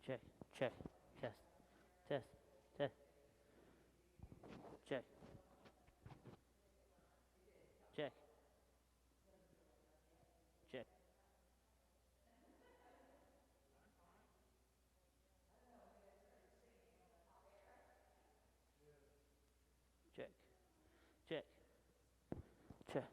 check, check, test, test, test, check, check, check, check, check, check.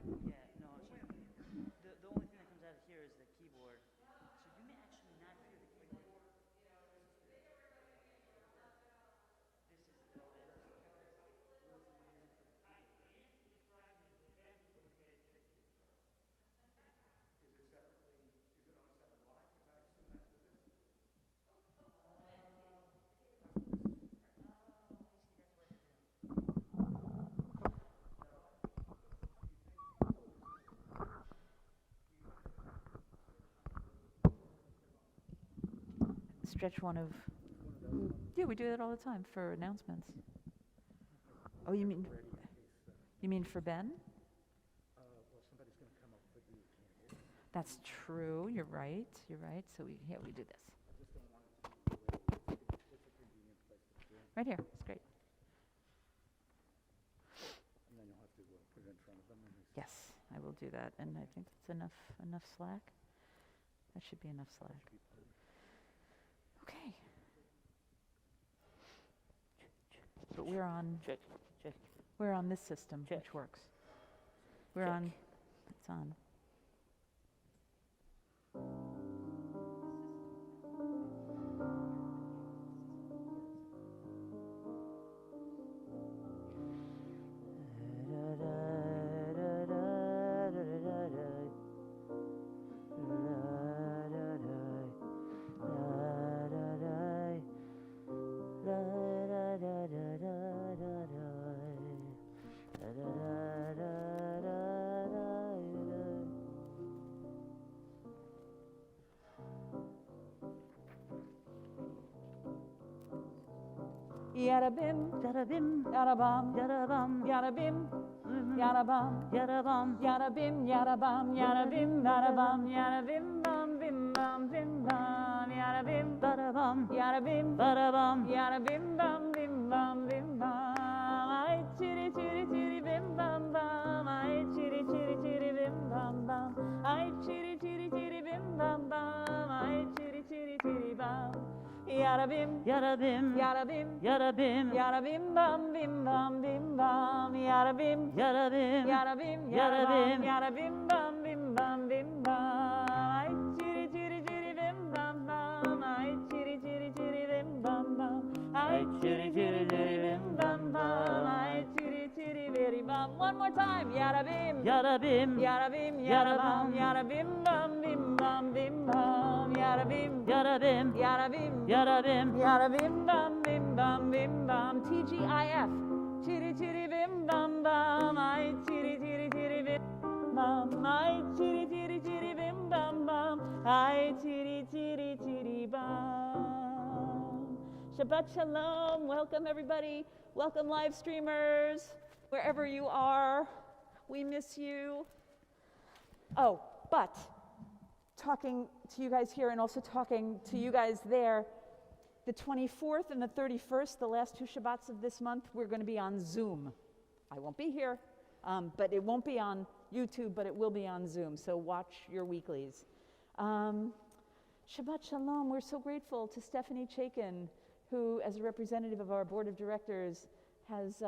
Yeah, no, the only thing that comes out of here is the keyboard. So you may actually not hear the keyboard. This is a little bit. Stretch one of. Yeah, we do that all the time for announcements. Oh, you mean for Ben? That's true. You're right. You're right. So we do this. Right here. It's great. And then you'll have to put it in front of them. Yes, I will do that. And I think that's enough slack. That should be enough slack. Okay. But we're on Check, check. we're on this system, Check. which works. We're Check. on. It's on. Yada bim, Yada bim, yada bum, yada bum, yada bim, mhm, yada bum, yada bum, yada bim, yada bum, yada bim, yada bum, yada bim bum, yada bim, bada bum, bum, yada bim, bada bum, yada bim bum bim bum bim bum. I chitty chitty chitty bim bum bum. I chitty chitty chitty bim bum bum. I chitty chitty chitty bim bum bum. I chitty chitty chitty bum. Yada bim, yada bim, yada bim, yada bim, yada bim bum bim bum bim bum. Yada bim, yada bim, yada bim, yada bim, yada bim bum bim bum bim bum. I chitty chitty chitty bim bum bum. I chitty chitty chitty bim bum bum. I chitty chitty chitty bim bum bum. I chitty chitty bitty bum. One more time. Yada bim, yada bim, yada bim, yada bum, yada bim bum bim bum bim bum. Yada bim, yada bim, yada bim, yada bim, yada bim bum bim bum bim bum. TGIF. Chitty chitty bim bum bum. I chitty chitty chitty bim bum. I chitty chitty chitty bim bum bum. I chitty chitty chitty bum. Shabbat shalom. Welcome everybody. Welcome live streamers. Wherever you are, we miss you. Oh, but talking to you guys here and also talking to you guys there, the 24th and the 31st, the last 2 Shabbats of this month, we're going to be on Zoom. I won't be here, but it won't be on YouTube, but it will be on Zoom, so watch your weeklies. Shabbat Shalom, we're so grateful to Stephanie Chaikin, who, as a representative of our board of directors, has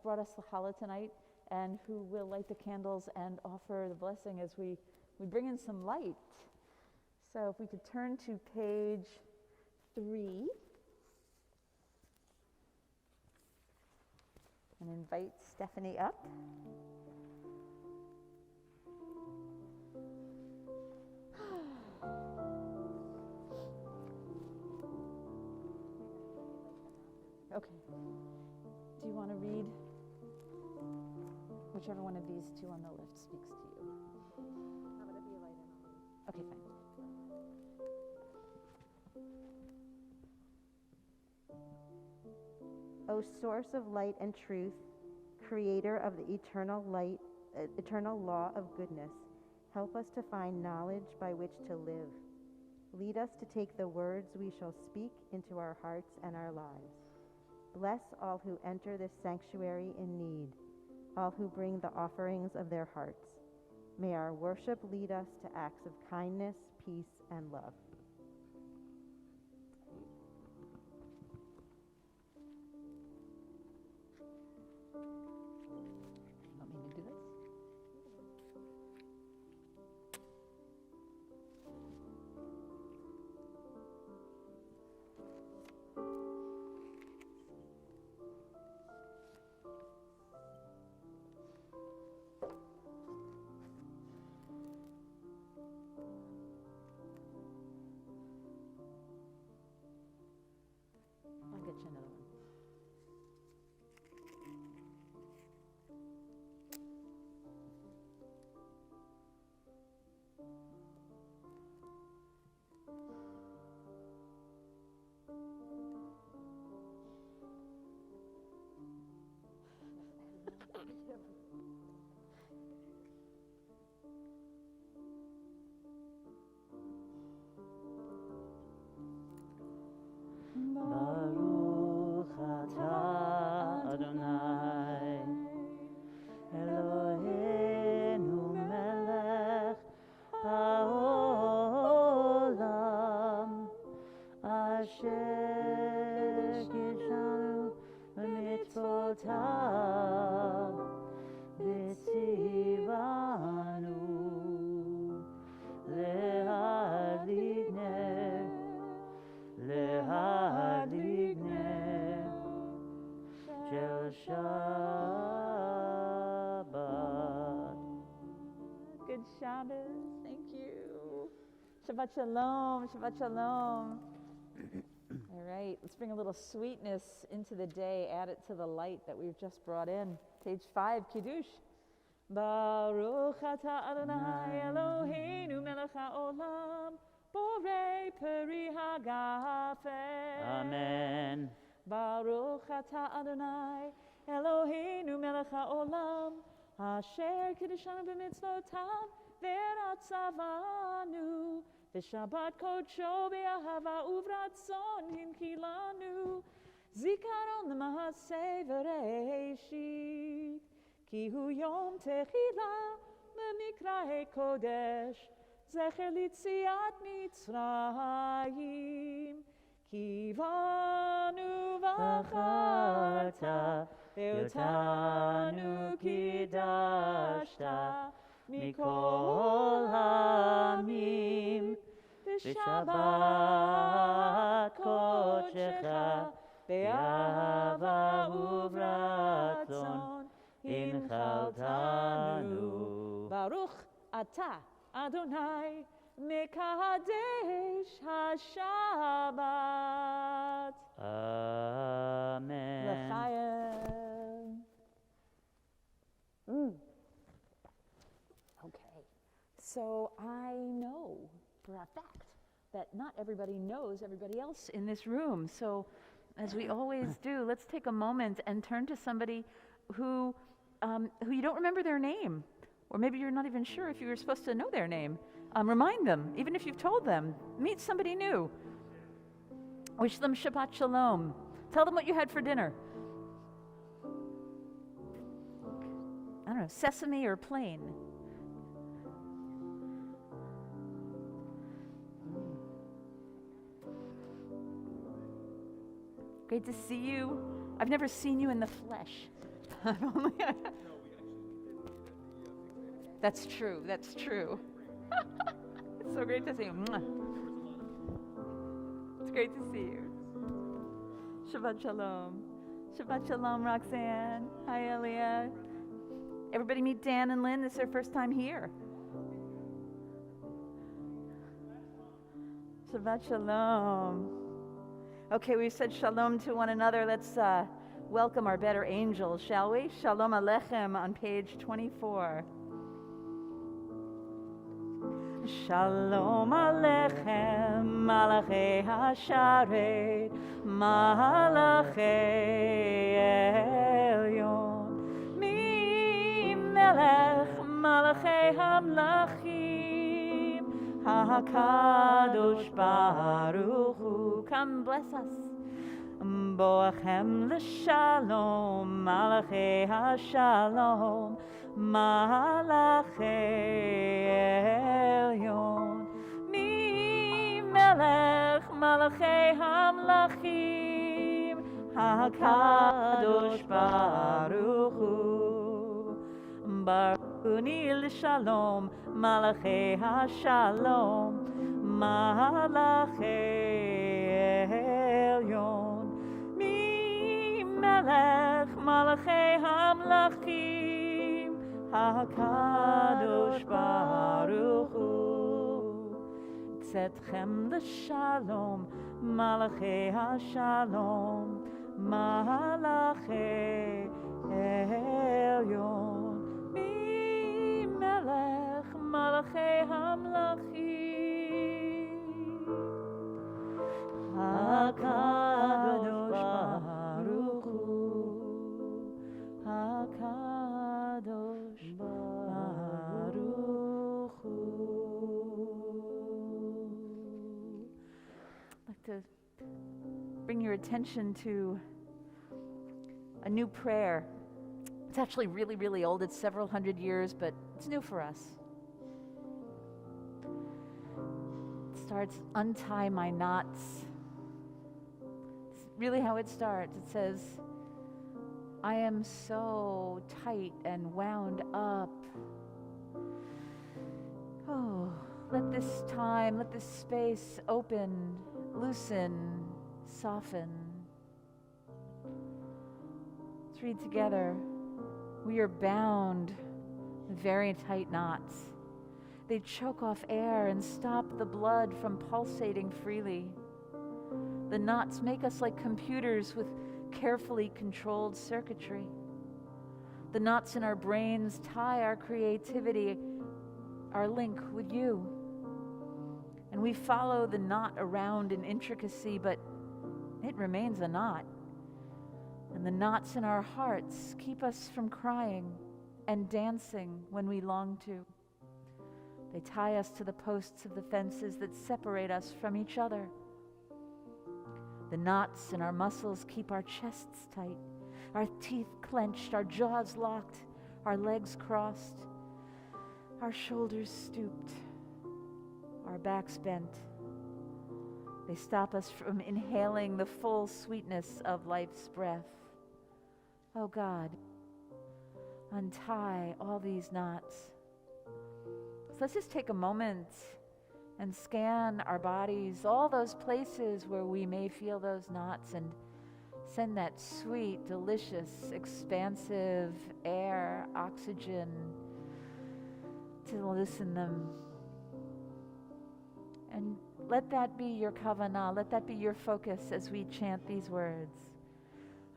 brought us the challah tonight, and who will light the candles and offer the blessing as we bring in some light. So if we could turn to page 3 and invite Stephanie up. Okay. Do you want to read? Whichever one of these two on the left speaks to you. Okay, fine. O source of light and truth, creator of the eternal light, eternal law of goodness, help us to find knowledge by which to live. Lead us to take the words we shall speak into our hearts and our lives. Bless all who enter this sanctuary in need, all who bring the offerings of their hearts. May our worship lead us to acts of kindness, peace, and love. Want me to do this? I'll get you another one. Baruch atah Adonai Eloheinu melech haolam asher kishanu b'mitzvotav v'tzivanu le'adlik ner shel Shabbat. Good Shabbos, thank you. Shabbat Shalom, Shabbat Shalom. All right, let's bring a little sweetness into the day, add it to the light that we've just brought in. Page 5, Kiddush. Baruch atah Adonai Eloheinu melech haolam borei peri hagafen. Amen. Baruch atah Adonai Eloheinu melech haolam asher kiddushanu b'mitzvotav v'ratzavanu V'Shabbat kodsho be'ahava uvratzon hinkilanu zikaron l'mahaseh v'reishit ki hu yom techila b'mikra'e kodesh zecher litziat Mitzrayim kivanu v'acharta ve'otanu kidashta mikol hamim v'shabbat kodshecha be'ahava uvratzon inchaltanu Baruch ata Adonai mekadesh hashabbat. Amen. L'chaim. Okay, so I know for a fact that not everybody knows everybody else in this room. So as we always do, let's take a moment and turn to somebody who you don't remember their name. Or maybe you're not even sure if you were supposed to know their name. Remind them, even if you've told them. Meet somebody new. Wish them Shabbat Shalom. Tell them what you had for dinner. I don't know, sesame or plain. Great to see you. I've never seen you in the flesh. That's true. That's true. It's so great to see you. It's great to see you. Shabbat Shalom. Shabbat Shalom, Roxanne. Hi, Elia. Everybody meet Dan and Lynn. This is their first time here. Shabbat Shalom. Okay, we've said shalom to one another. Let's welcome our better angels, shall we? Shalom Aleichem on page 24. Shalom Aleichem, Malachei HaSharet, Malachei Elyon, Melech Malachei HaMlachim, HaKadosh Baruch Hu. Come bless us. Boachem l'shalom, Malachei HaShalom, Malachei Elyon, Melech Malachei HaMlachim, HaKadosh Baruch Hu. Baruni l'shalom, Malachei HaShalom, Malachei Elyon, Melech Malachei HaMlachim, HaKadosh Baruch Hu. Tzedchem l'shalom, Malachei HaShalom, Malachei Elyon, Melech Malachei HaMlachim, HaKadosh Baruch Hu, HaKadosh Baruch Hu. I'd like to bring your attention to a new prayer. It's actually really, really old. It's several hundred years, but it's new for us. It starts, untie my knots. It's really how it starts. It says, I am so tight and wound up. Oh, let this time, let this space open, loosen, soften. Let's read together. We are bound in very tight knots. They choke off air and stop the blood from pulsating freely. The knots make us like computers with carefully controlled circuitry. The knots in our brains tie our creativity, our link with you. And we follow the knot around in intricacy, but it remains a knot. And the knots in our hearts keep us from crying and dancing when we long to. They tie us to the posts of the fences that separate us from each other. The knots in our muscles keep our chests tight, our teeth clenched, our jaws locked, our legs crossed, our shoulders stooped, our backs bent. They stop us from inhaling the full sweetness of life's breath. Oh God, untie all these knots. So let's just take a moment and scan our bodies, all those places where we may feel those knots, and send that sweet, delicious, expansive air, oxygen to loosen them. And let that be your kavanah, let that be your focus as we chant these words.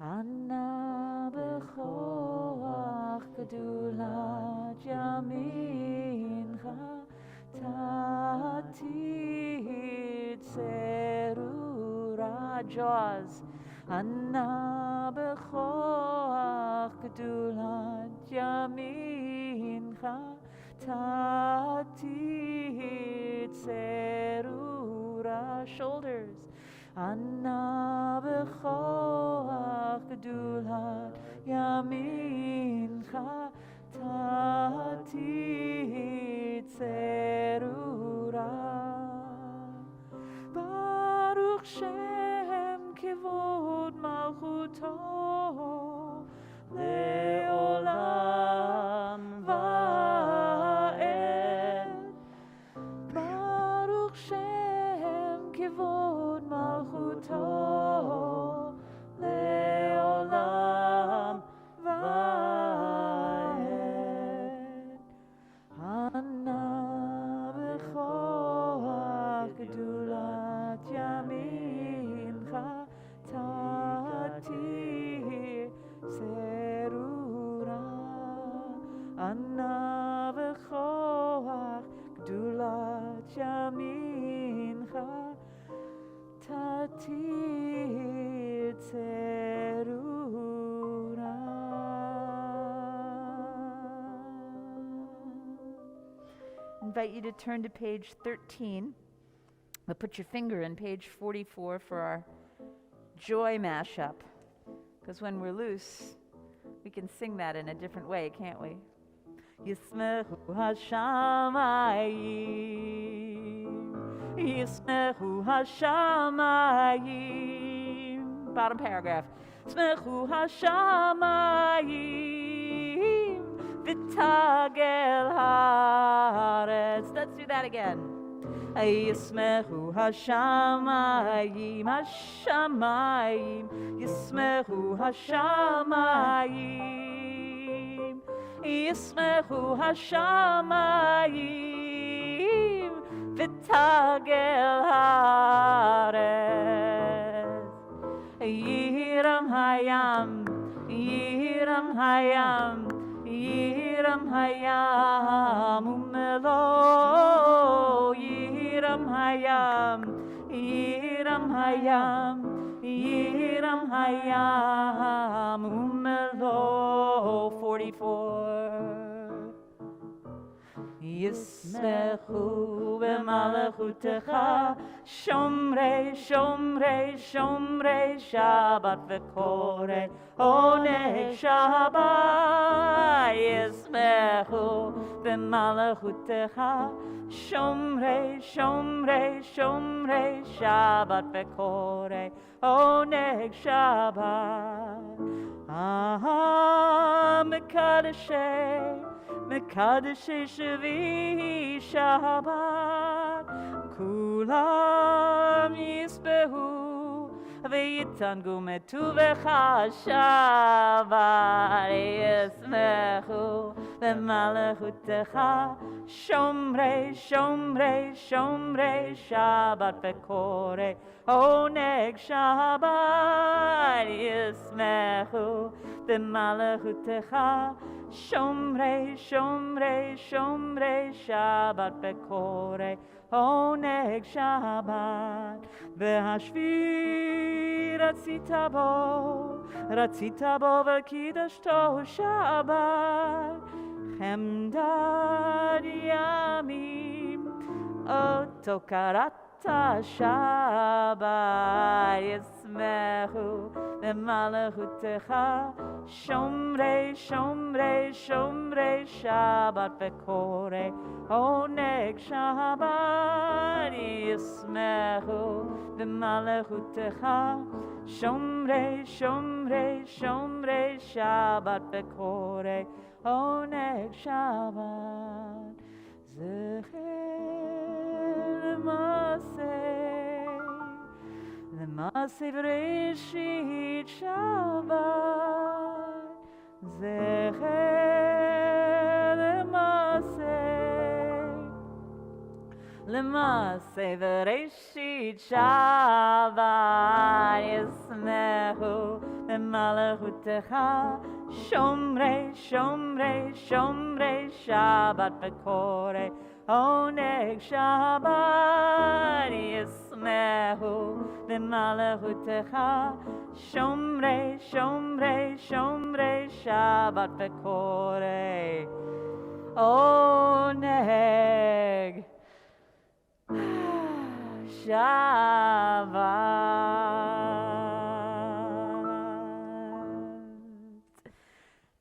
Anna b'choach gedulat yamincha tatir tzerura. Jaws. Anna b'choach gedulat yamincha tatir tzerura. Shoulders. Anna b'choach gedulat yamincha tatir tzerura. Baruch Shem kivod malchuto le'olam va'ed. Baruch Shem kivod malchuto le'olam va'ed. Anna b'choach gedulat yamincha tatir tzerura. Anna b'choach gedulat yamincha tatir tzerura. Invite you to turn to page 13. But put your finger in page 44 for our joy mashup. Because when we're loose, we can sing that in a different way, can't we? Yismechu hashamayim, Yismechu hashamayim. Bottom paragraph. Yismechu hashamayim, v'tagel haaretz. Let's do that again. Yismechu hashamayim, hashamayim, Yismechu hashamayim, Yismechu hashamayim, v'tagel haaretz. Yiram hayam, Yiram hayam, Yiram hayam umelo. Yiram hayam, Yiram hayam, Yiram hayam umelo. 44. Yismechu b'malachutecha shomrei, shomrei, shomrei Shabbat v'korei oneg Shabbat. Yismechu b'malachutecha shomrei, shomrei, shomrei Shabbat v'korei oneg Shabbat. Mekadeshei, Mekadeshei Shvi Shabbat, Kulam Yisbehu V'yitangu metuvecha Shabbat. Yismechu b'malachutecha shomrei, shomrei, shomrei Shabbat v'korei oneg Shabbat. Yismechu b'malachutecha shomrei, shomrei, shomrei Shabbat v'korei oneg Shabbat. V'hashvi ratzita bo v'kidashto Shabbat. Hemdad Yamim Otokarata Shabbat Yismehu V'malachutecha Shomrei Shomrei Shomrei Shabbat V'korei Oneg Shabbat Yismehu V'malachutecha Shomrei Shomrei Shomrei Shabbat V'korei Oneg Shabbat Zecher L'maseh v'reshit Shabbat Zecher L'maseh v'reshit Shabbat Yismehu V'malachutecha Shomrei, Shomrei, Shomrei Shabbat V'korei Oneg Shabbat Yismehu V'malachutecha Shomrei, Shomrei, Shomrei Shabbat V'korei Oneg Shabbat.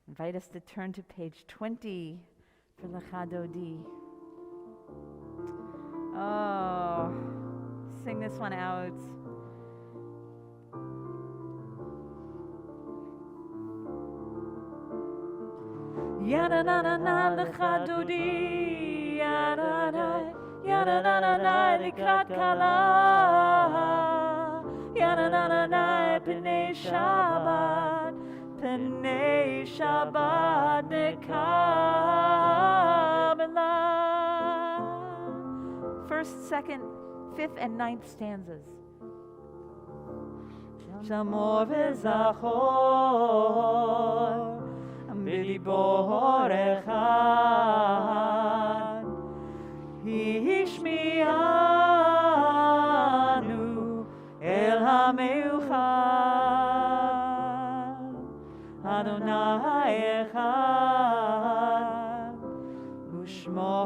Invite us to turn to page 20 for L'chadodi. Oh, sing this one out. Yada na na na L'chadodi, yada na. Yada na na na likrat kala, yada na na na pnei Shabbat nekabela. First, second, fifth, and ninth stanzas. Shamor v'zachor b'libor echad Hishmianu el hameuchad Adonai echad Ushmo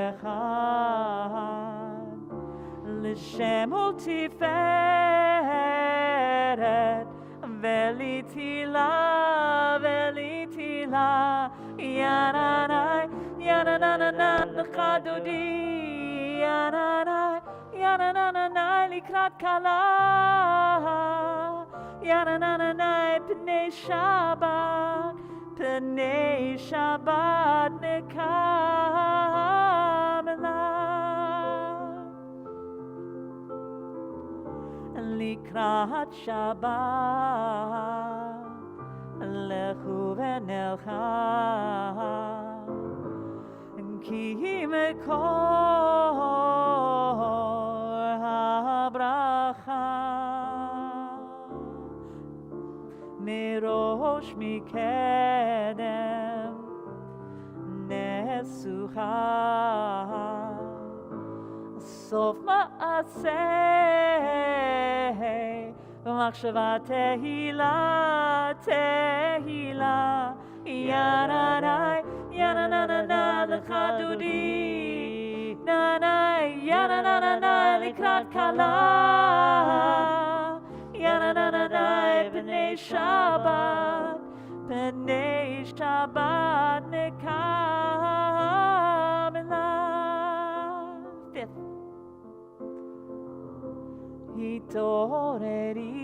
echad L'shem ol tiferet Velitila Yananai Yananai L'chadodi Yananai likrat kala Yananai pnei Shabbat nekabela Likrat Shabbat lechu v'nelcha Ki mekor habracha Mirosh mikedem nesucha Sof ma'aseh V'machshava tehila Yananai l'chadodi Yananai likrat kala Yananai pnei Shabbat nekabela. Fifth. Hitoreri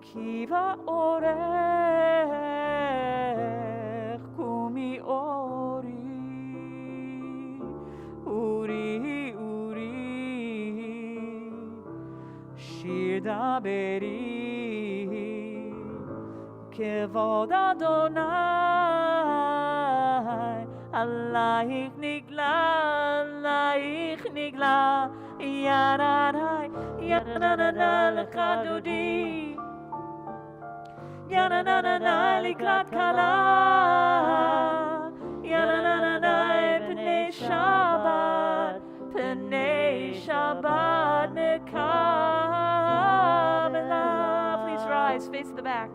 Kiva orech kumi uri shir daberi kevod Adonai Alaich nigla Yananai l'chadodi Yananai likrat kala Yananai pnei Shabbat nekabela. face the back.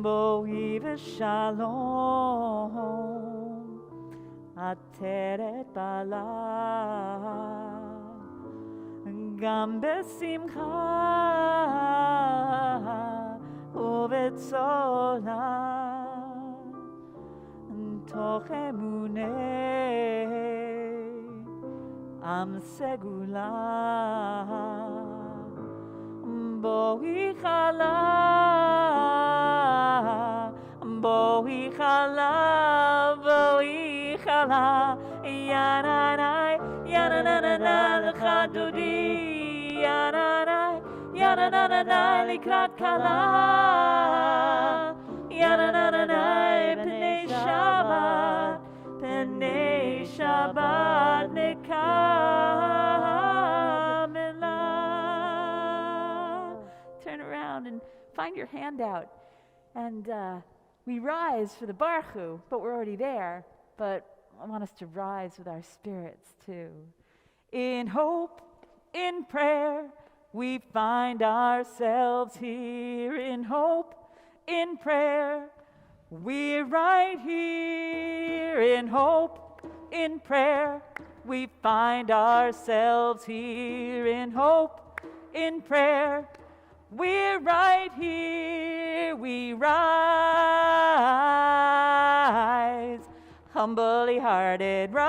Boi v'shalom, ateret bala, gam besimcha uvetzola, toch emunei am segula, boi chala, boi chala, boi chala, yananai, yanananai, l'chadodi, yananai, yanananai, likrat kala, yanananai, p'nei Shabbat, p'nei Shabbat, nekamela. Turn around and find your hand out. And we rise for the Baruch Hu, but we're already there. But I want us to rise with our spirits too. In hope, in prayer, we find ourselves here. In hope, in prayer, we're right here. In hope, in prayer, we find ourselves here. In hope, in prayer, we're right here. We rise, humbly hearted, rise,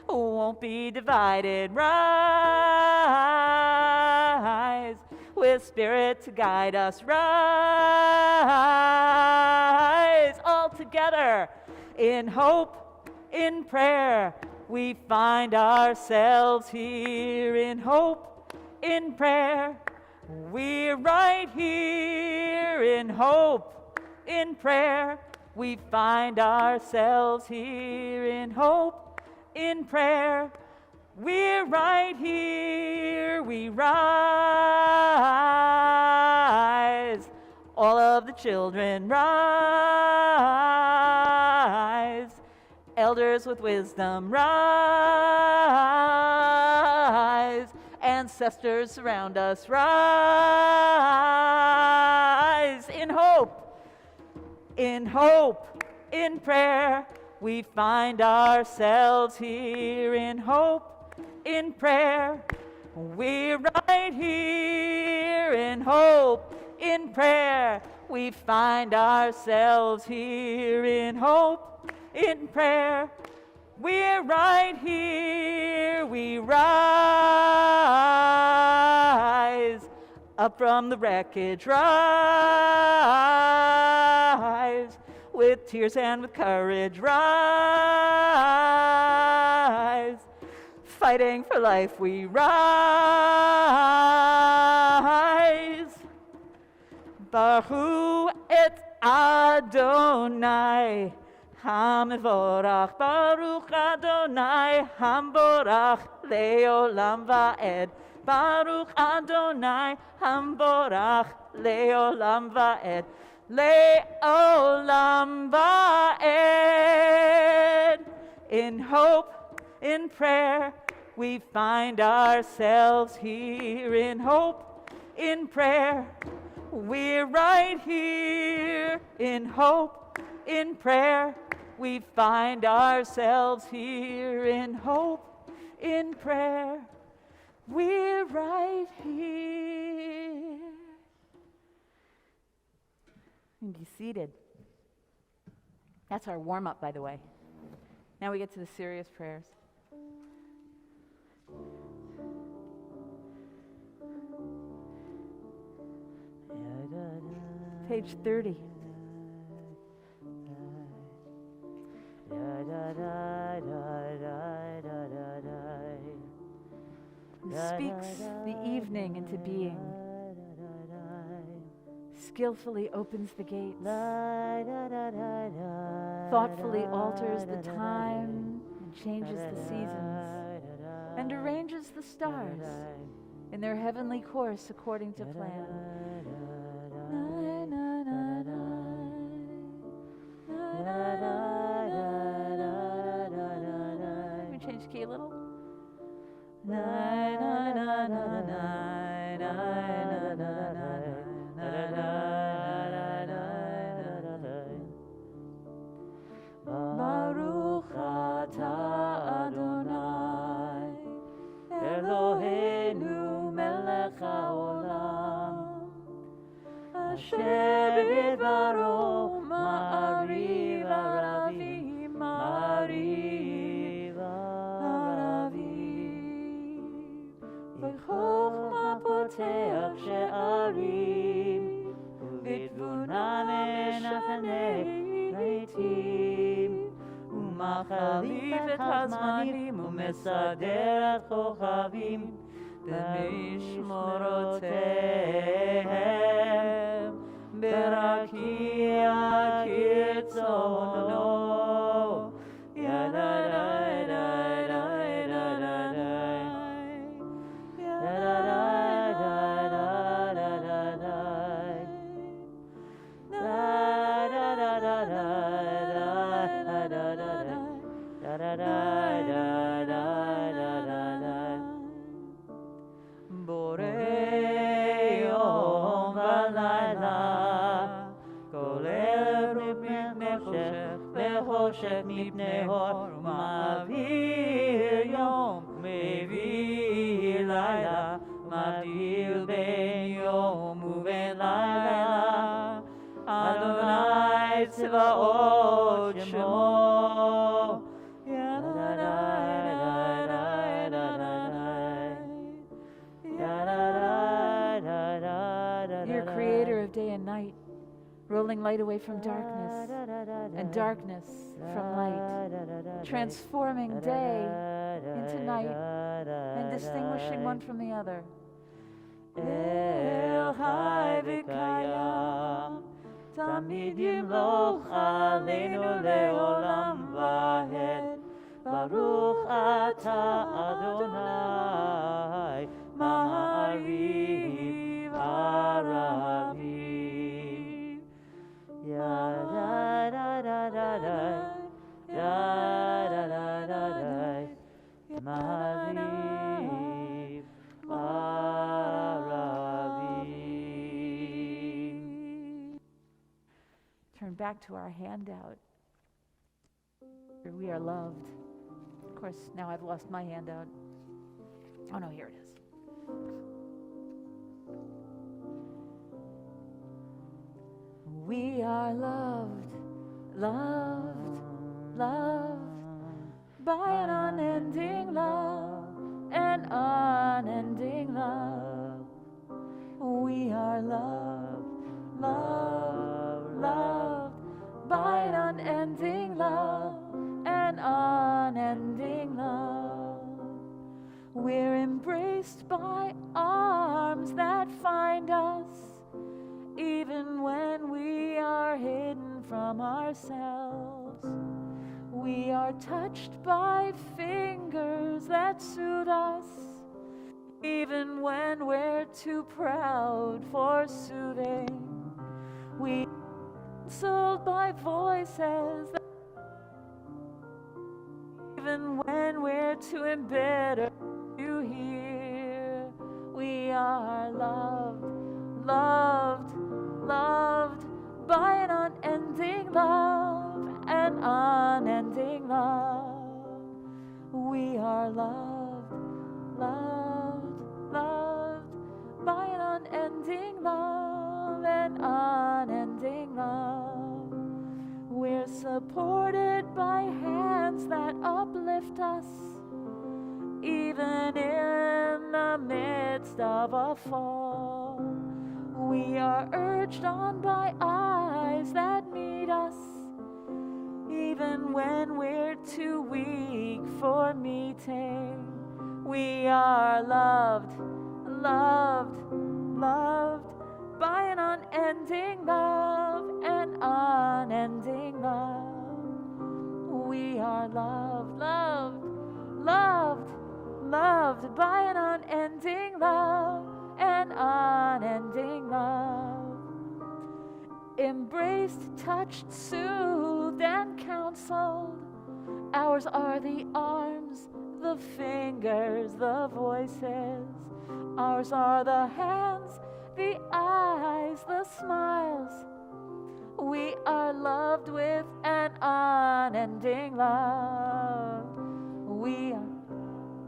won't be divided, rise, with Spirit to guide us, rise, all together, in hope, in prayer, we find ourselves here. In hope, in prayer, we're right here. In hope, in prayer, we find ourselves here. In hope, in prayer, we're right here. We rise, all of the children rise, elders with wisdom rise, ancestors surround us, rise. In hope, in prayer, we find ourselves here. In hope, in prayer, we're right here. In hope, in prayer, we find ourselves here. In hope, in prayer, we're right here. We rise up from the wreckage, rise with tears and with courage, rise fighting for life, we rise. Baruch et Adonai Hamivorach, Baruch Adonai Hamborach Leolam Va'ed, Baruch Adonai Hamborach Leolam Va'ed, Leolam Va'ed. In hope, in prayer, we find ourselves here. In hope, in prayer, we're right here. In hope, in prayer, we find ourselves here. In hope, in prayer, we're right here. And be seated. That's our warm-up, by the way. Now we get to the serious prayers. Page 30. Who speaks the evening into being, skillfully opens the gates, thoughtfully alters the time and changes the seasons, and arranges the stars in their heavenly course according to plan. Let me change key a little. Baruch atah Adonai Eloheinu melech haolam Asher bidvaro ma'ariv aravim ma'ariv aravim V'chochma poteach she'arim V'tbuna menachanei לעתים ומחליף את הזמנים ומסדר את כוכבים במשמורותיהם ברקיע כרצונו ידעי חושך מפני אור ומעביר יום מביא לילה מבדיל בין יום ובין לילה אדוני צבאות שמו You're creator of day and night, rolling light away from darkness and darkness from light, transforming day into night and distinguishing one from the other. El Chai v'Kayam, Tamid Yimloch Aleinu Le'olam Vahed, Baruch Atah Adonai, Ma'ariv Aravim. Ya da da da da da da da da da Ma'ariv Aravim. Turn back to our handout. We are loved. Of course, now I've lost my handout. Oh no, here it is. We are loved, loved, loved by an unending love, an unending love. We are loved, loved, loved by an unending love, an unending love. We're embraced by arms that find us, even when we are hidden from ourselves. We are touched by fingers that soothe us, even when we're too proud for soothing. We are counseled by voices that even when we're too embittered to hear. We are loved, loved, loved by an unending love, an unending love. We are loved, loved, loved by an unending love, an unending love. We're supported by hands that uplift us, even in the midst of a fall. We are urged on by eyes that meet us, even when we're too weak for meeting. We are loved, loved, loved by an unending love, an unending love. We are loved, loved, loved, loved by an unending love, an unending love. Embraced, touched, soothed, and counseled. Ours are the arms, the fingers, the voices. Ours are the hands, the eyes, the smiles. We are loved with an unending love. We are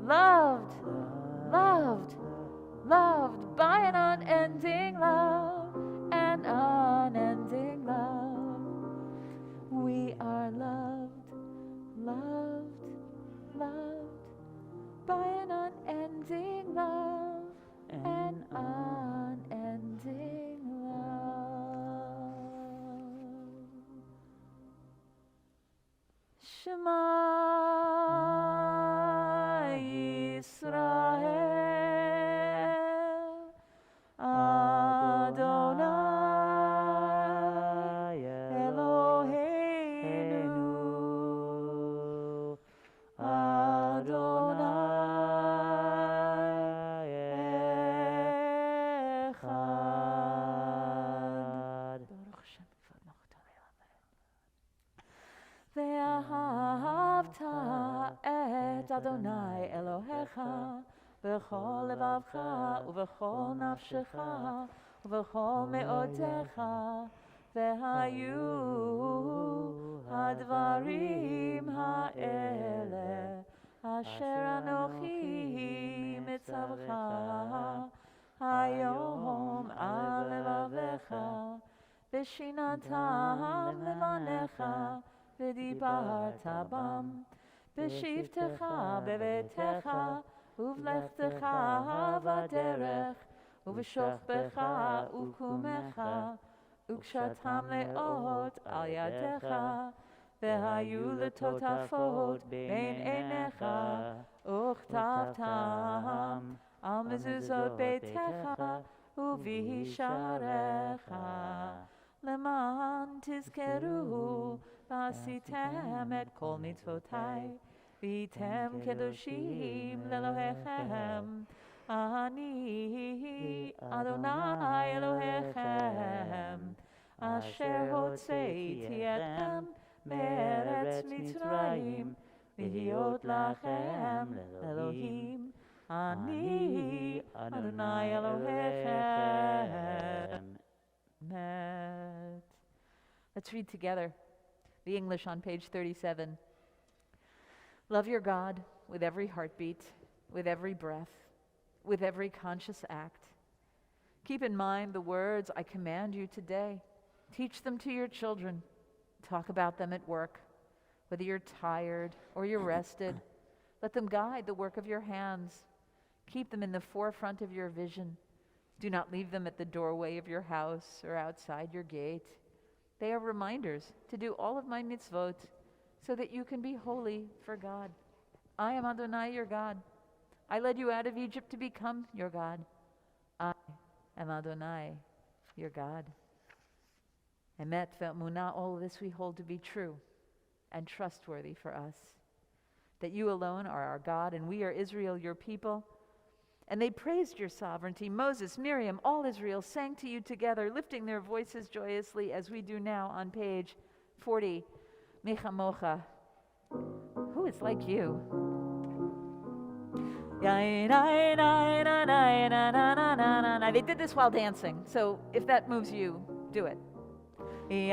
loved, loved, loved by an unending love, an unending love. We are loved, loved, loved by an unending love, an unending love. Shema Yisrael, Adonai Eloheinu, Adonai Echad. Baruch Shem Ve'ahavta et Adonai Elohecha b'chol levavcha u'b'chol nafshecha u'b'chol me'odecha ve'hayu hadvarim ha'ele asher anochi mitzavcha hayom al levavecha v'shinatam levanecha v'dibarta bam b'shivtecha b'vetecha uvlechtecha v'derech uv'shofbecha u'kumecha ukshatam le'ot al yadecha v'hayu letotafot bein einecha uchtavtam al mezuzot beitecha u'v'hisharecha leman tizkeru v'asitem et kol mitzvotai v'yitem kedoshim lelohechem ani Adonai Elohechem asher hotzeiti etchem me'eretz Mitzrayim v'hiyot lachem Elohim ani Adonai Elohechem. Let's read together the English on page 37. Love your God with every heartbeat, with every breath, with every conscious act. Keep in mind the words I command you today. Teach them to your children. Talk about them at work. Whether you're tired or you're rested, let them guide the work of your hands. Keep them in the forefront of your vision. Do not leave them at the doorway of your house or outside your gate. They are reminders to do all of my mitzvot so that you can be holy for God. I am Adonai, your God. I led you out of Egypt to become your God. I am Adonai, your God. Emet ve'emunah, all of this we hold to be true and trustworthy for us. That you alone are our God and we are Israel, your people. And they praised your sovereignty. Moses, Miriam, all Israel sang to you together, lifting their voices joyously as we do now on page 40. Mechamocha. Who is like you? They did this while dancing, so if that moves you, do it. Mi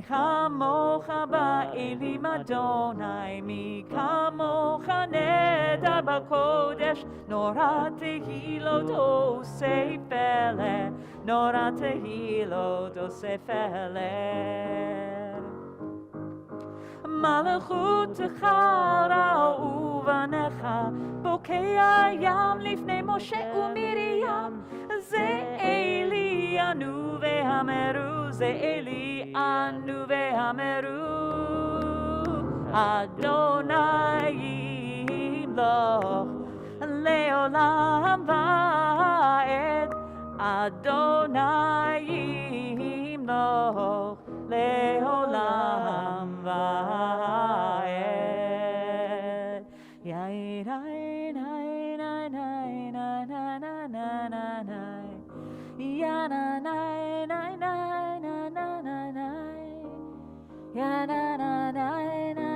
kamocha ba'elim Adonai, mi kamocha nedar b'kodesh, nora tehilot osefele, nora tehilot osefele. מלכותך ראו בניך, בוקע ים לפני משה ומרים. זה אלי אנו ואמרו, זה אלי אנו ואמרו, אדוני ימלוך לעולם ועד, אדוני ימלוך לעולם ועד. יין עין na na na na na na na na. Ya na na na na na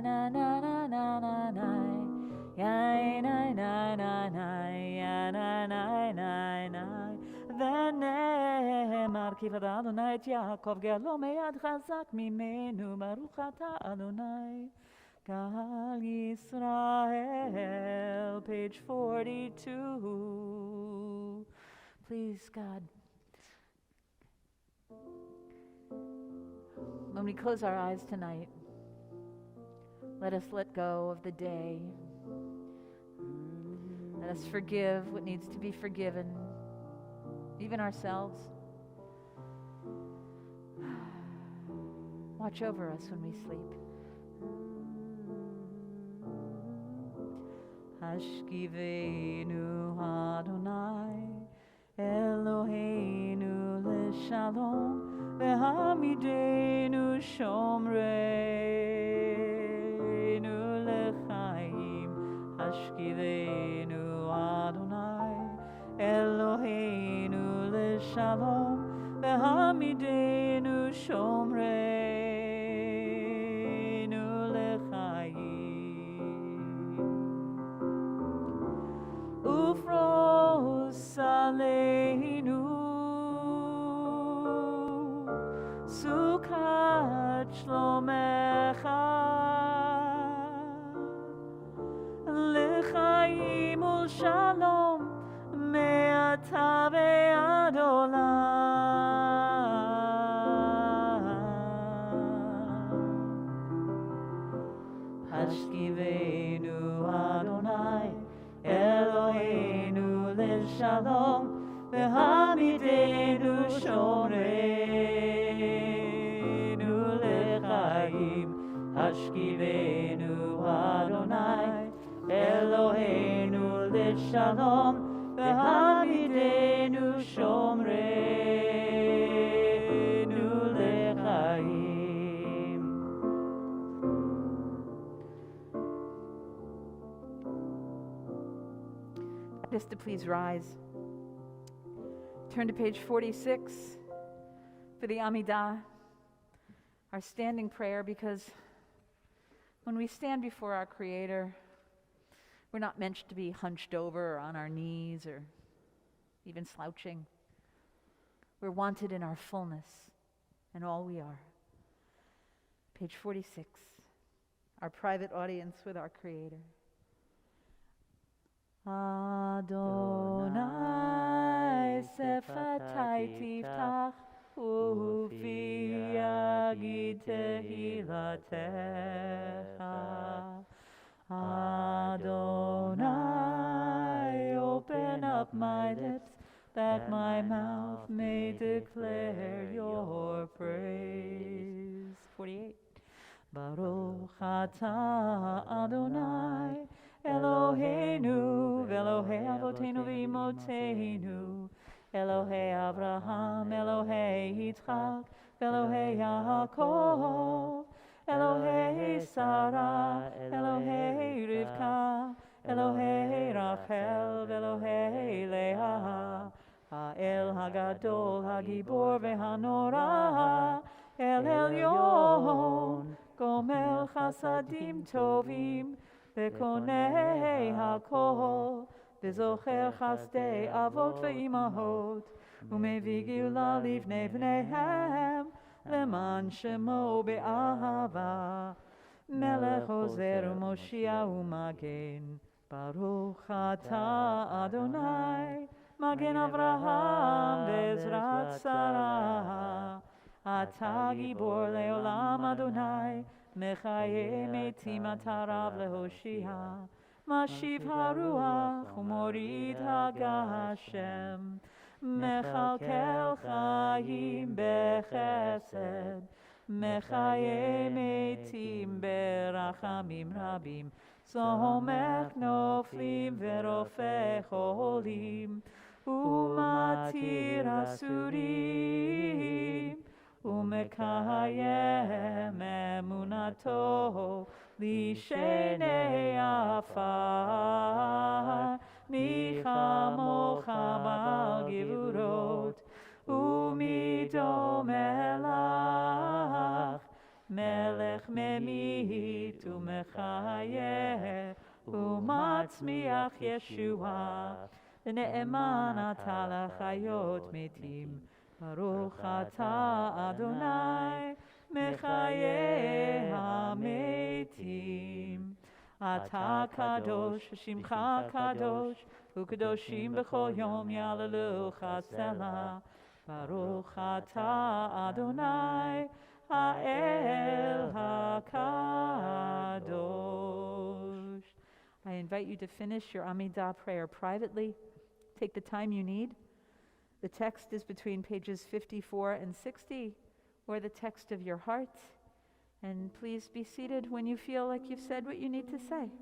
na na na na na na. Ya na na na na ya na na na na. ונאמר כי ודע אדוני את יעקב גאלו מיד חזק ממנו ברוך אתה אדוני קהל ישראל page 42. Please God, when we close our eyes tonight, let us let go of the day. Let us forgive what needs to be forgiven, even ourselves. Watch over us when we sleep. Hashkivenu Adonai Eloheinu leshalom vehamidenu shomreinu lechaim. Hashkivenu Adonai Eloheinu leshalom vehamidenu shomreinu lechaim. Ufros aleinu sukat shlomecha lechaim ulshalom me'ata ve'ad olam. Hashkivenu Adonai Eloheinu leshalom vehamidenu shomreinu lechaim. Hashkivenu Adonai Eloheinu leshalom vehamidenu shomreinu lechaim. Just to please rise. Turn to page 46 for the Amidah, our standing prayer, because when we stand before our Creator, we're not meant to be hunched over or on our knees or even slouching. We're wanted in our fullness and all we are. Page 46, our private audience with our Creator. Adonai sefatai tiftach ufi yagid tehilatecha. Adonai, open up my lips that my mouth may declare your praise. 48. Baruch atah Adonai Eloheinu ve'Elohei avotenu v'imotenu Elohei Avraham, Elohei Yitzchak, Elohei Yaakov, Elohei Sarah, Elohei Rivka, Elohei Rachel, Elohei Leah, Ha'el Hagadol, Hagibor ve'Hanora, El Elyon, Gomel Chasadim Tovim, Ve'konei HaKol, Ve'zocher Chasdei Avot ve'imahot, U'mevi Geulah livnei bneihem, Leman shemo be'ahava, Melech ozer u'moshia u'magen, Baruch atah Adonai, Magen Avraham ve'ezrat Sarah, Atah gibor le'olam Adonai, Mechaye metim atarav lehoshia, Mashiv haruach u'morid hagashem, Mechalkel chayim bechesed, Mechaye metim berachamim rabim, Somech noflim ve'rofeh cholim, U'matir asurim, U'mekayem emunato, Lishenei afar, Michamocha bal gevurot, Edo Melach, Melech Memit Umechayeh, Umatzmiach Yeshua, Ne'eman Ata L'chayot Metim, Baruch Ata Adonai, Mechayeh HaMetim. Ata Kadosh, Shimcha Kadosh, Ukadoshim B'chol Yom Yalalucha Selah. Baruch Ata Adonai, Ha'el HaKadosh. I invite you to finish your Amidah prayer privately. Take the time you need. The text is between pages 54 and 60, or the text of your heart. And please be seated when you feel like you've said what you need to say.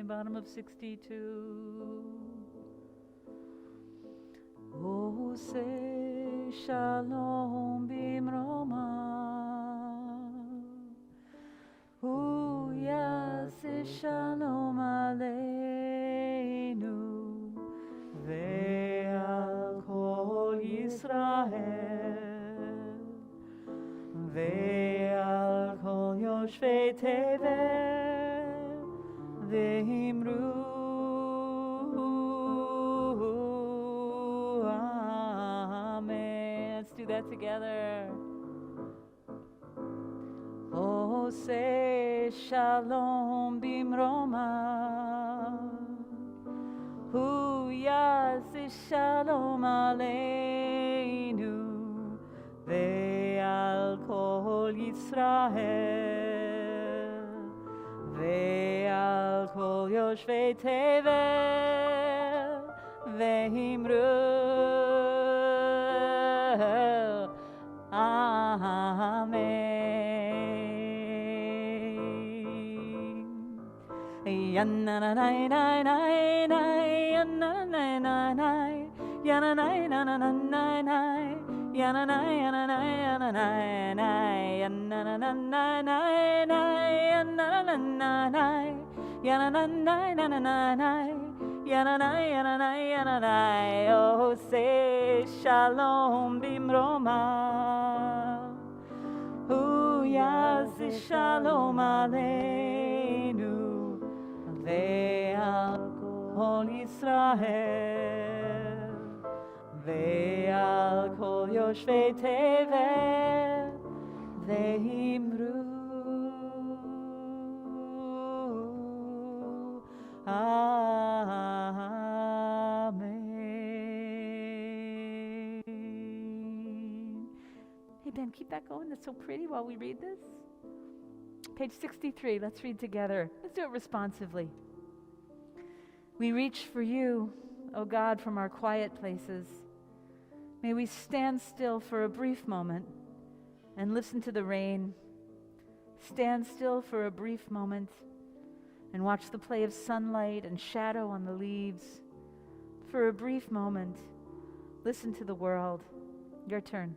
Bottom of 62. Oh, say shalom bimroma. Oh, yaseh shalom aleinu ve'al kol Yisrael ve'al kol yoshvei tevel. Vehimru Amen. Let's do that together. Oh, say shalom bimroma. Hu yaseh shalom aleinu ve'al kol Yisrael. Ve'al kol yoshvei tevel vehimru Amen. Yananai nai nai nai yananai nai nai yananai nananai nai yananai yananai yananai nai yananai nai nai yananai yananai yananai yananai yananai yananai. Oh, say shalom bimroma. Hu yaseh shalom aleinu ve'al kol Yisrael ve'al kol yoshvei tevel ve'imru Amen. Hey Ben, keep that going. That's so pretty while we read this. Page 63, let's read together. Let's do it responsively. We reach for you, O God, from our quiet places. May we stand still for a brief moment and listen to the rain. Stand still for a brief moment and watch the play of sunlight and shadow on the leaves. For a brief moment, listen to the world. Your turn.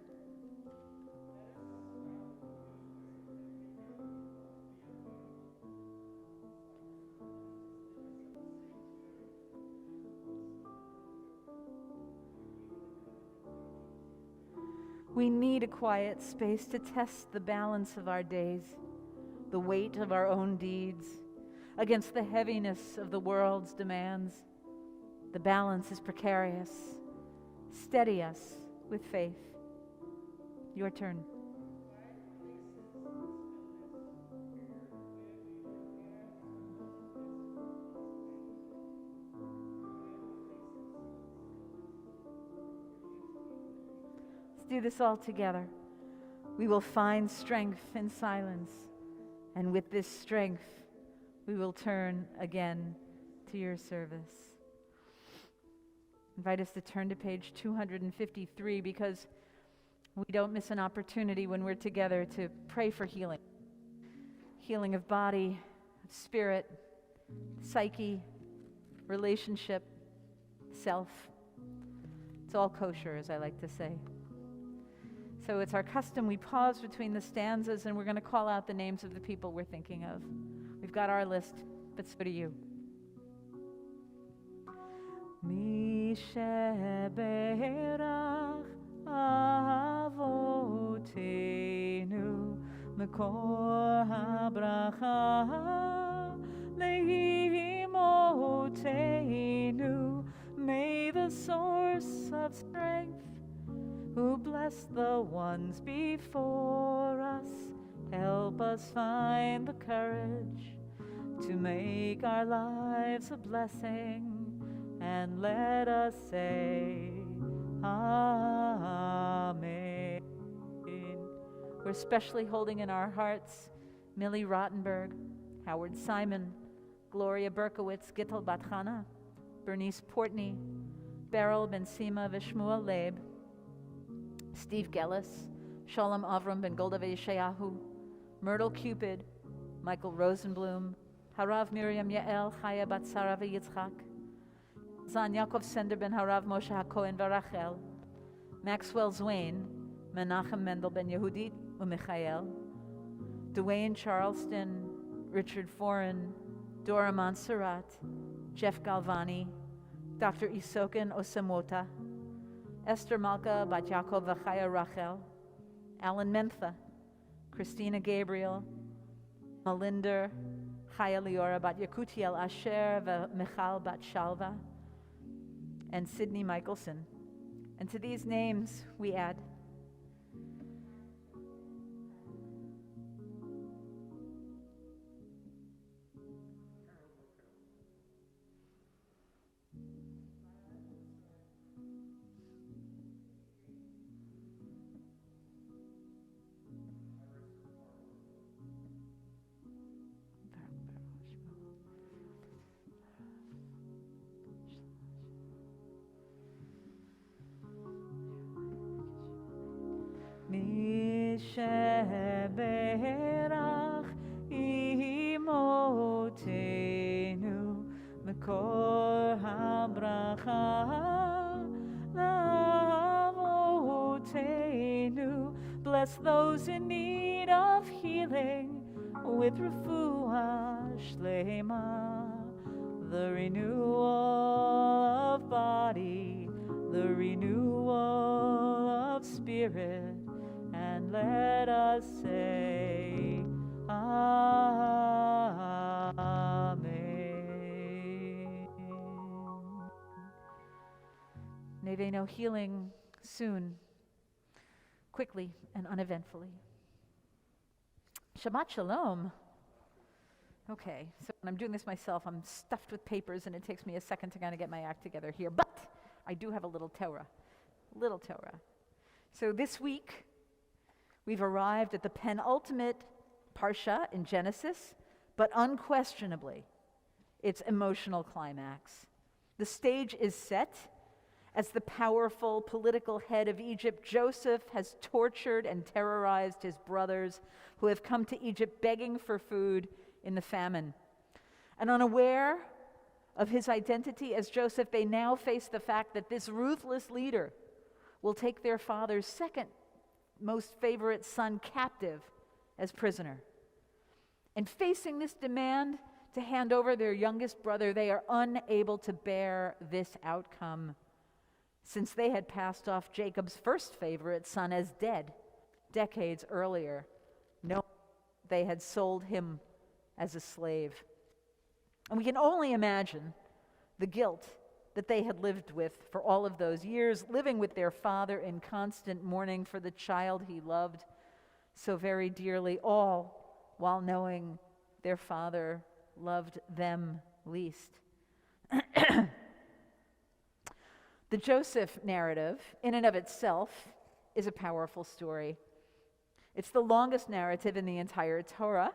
We need a quiet space to test the balance of our days, the weight of our own deeds, against the heaviness of the world's demands. The balance is precarious. Steady us with faith. Your turn. Let's do this all together. We will find strength in silence, and with this strength, we will turn again to your service. Invite us to turn to page 253 because we don't miss an opportunity when we're together to pray for healing. Healing of body, of spirit, psyche, relationship, self. It's all kosher, as I like to say. So it's our custom, we pause between the stanzas and we're going to call out the names of the people we're thinking of. We've got our list, but so do you. Mi sheberach avotenu mekor habracha leimotenu. May the source of strength who bless the ones before us help us find the courage to make our lives a blessing, and let us say Amen. We're especially holding in our hearts Millie Rottenberg, Howard Simon, Gloria Berkowitz, Gittel Bat Chana, Bernice Portney, Beryl Ben Sima Vishmuel Leib, Steve Gellis, Shalom Avram Ben Golda Yeshayahu, Myrtle Cupid, Michael Rosenblum, Harav Miriam Yael Chaya Bat Sarah Yitzchak, Zan Yaakov Sender Ben Harav Moshe HaKohen Varachel, Maxwell Zwain, Menachem Mendel Ben Yehudit Umichael, Dwayne Charleston, Richard Foreign, Dora Montserrat, Jeff Galvani, Dr. Isoken Osamota, Esther Malka Bat Yaakov Vachaya Rachel, Alan Mentha, Christina Gabriel, Melinda Chaya Liora Bat Yakutiel Asher Michal Bat Shalva, and Sydney Michelson. And to these names we add Sheberach imotenu mekor habracha lavotenu. Bless those in need of healing with refuah shlema, the renewal of body, the renewal Spirit, and let us say, Amen. May they know healing soon, quickly and uneventfully. Shabbat Shalom. Okay, so when I'm doing this myself, I'm stuffed with papers, and it takes me a second to kind of get my act together here. But I do have a little Torah. So this week, we've arrived at the penultimate parsha in Genesis, but unquestionably, its emotional climax. The stage is set as the powerful political head of Egypt, Joseph, has tortured and terrorized his brothers who have come to Egypt begging for food in the famine. And unaware of his identity as Joseph, they now face the fact that this ruthless leader will take their father's second most favorite son captive as prisoner. And facing this demand to hand over their youngest brother, they are unable to bear this outcome, since they had passed off Jacob's first favorite son as dead decades earlier, knowing they had sold him as a slave. And we can only imagine the guilt that they had lived with for all of those years, living with their father in constant mourning for the child he loved so very dearly, all while knowing their father loved them least. The Joseph narrative, in and of itself, is a powerful story. It's the longest narrative in the entire Torah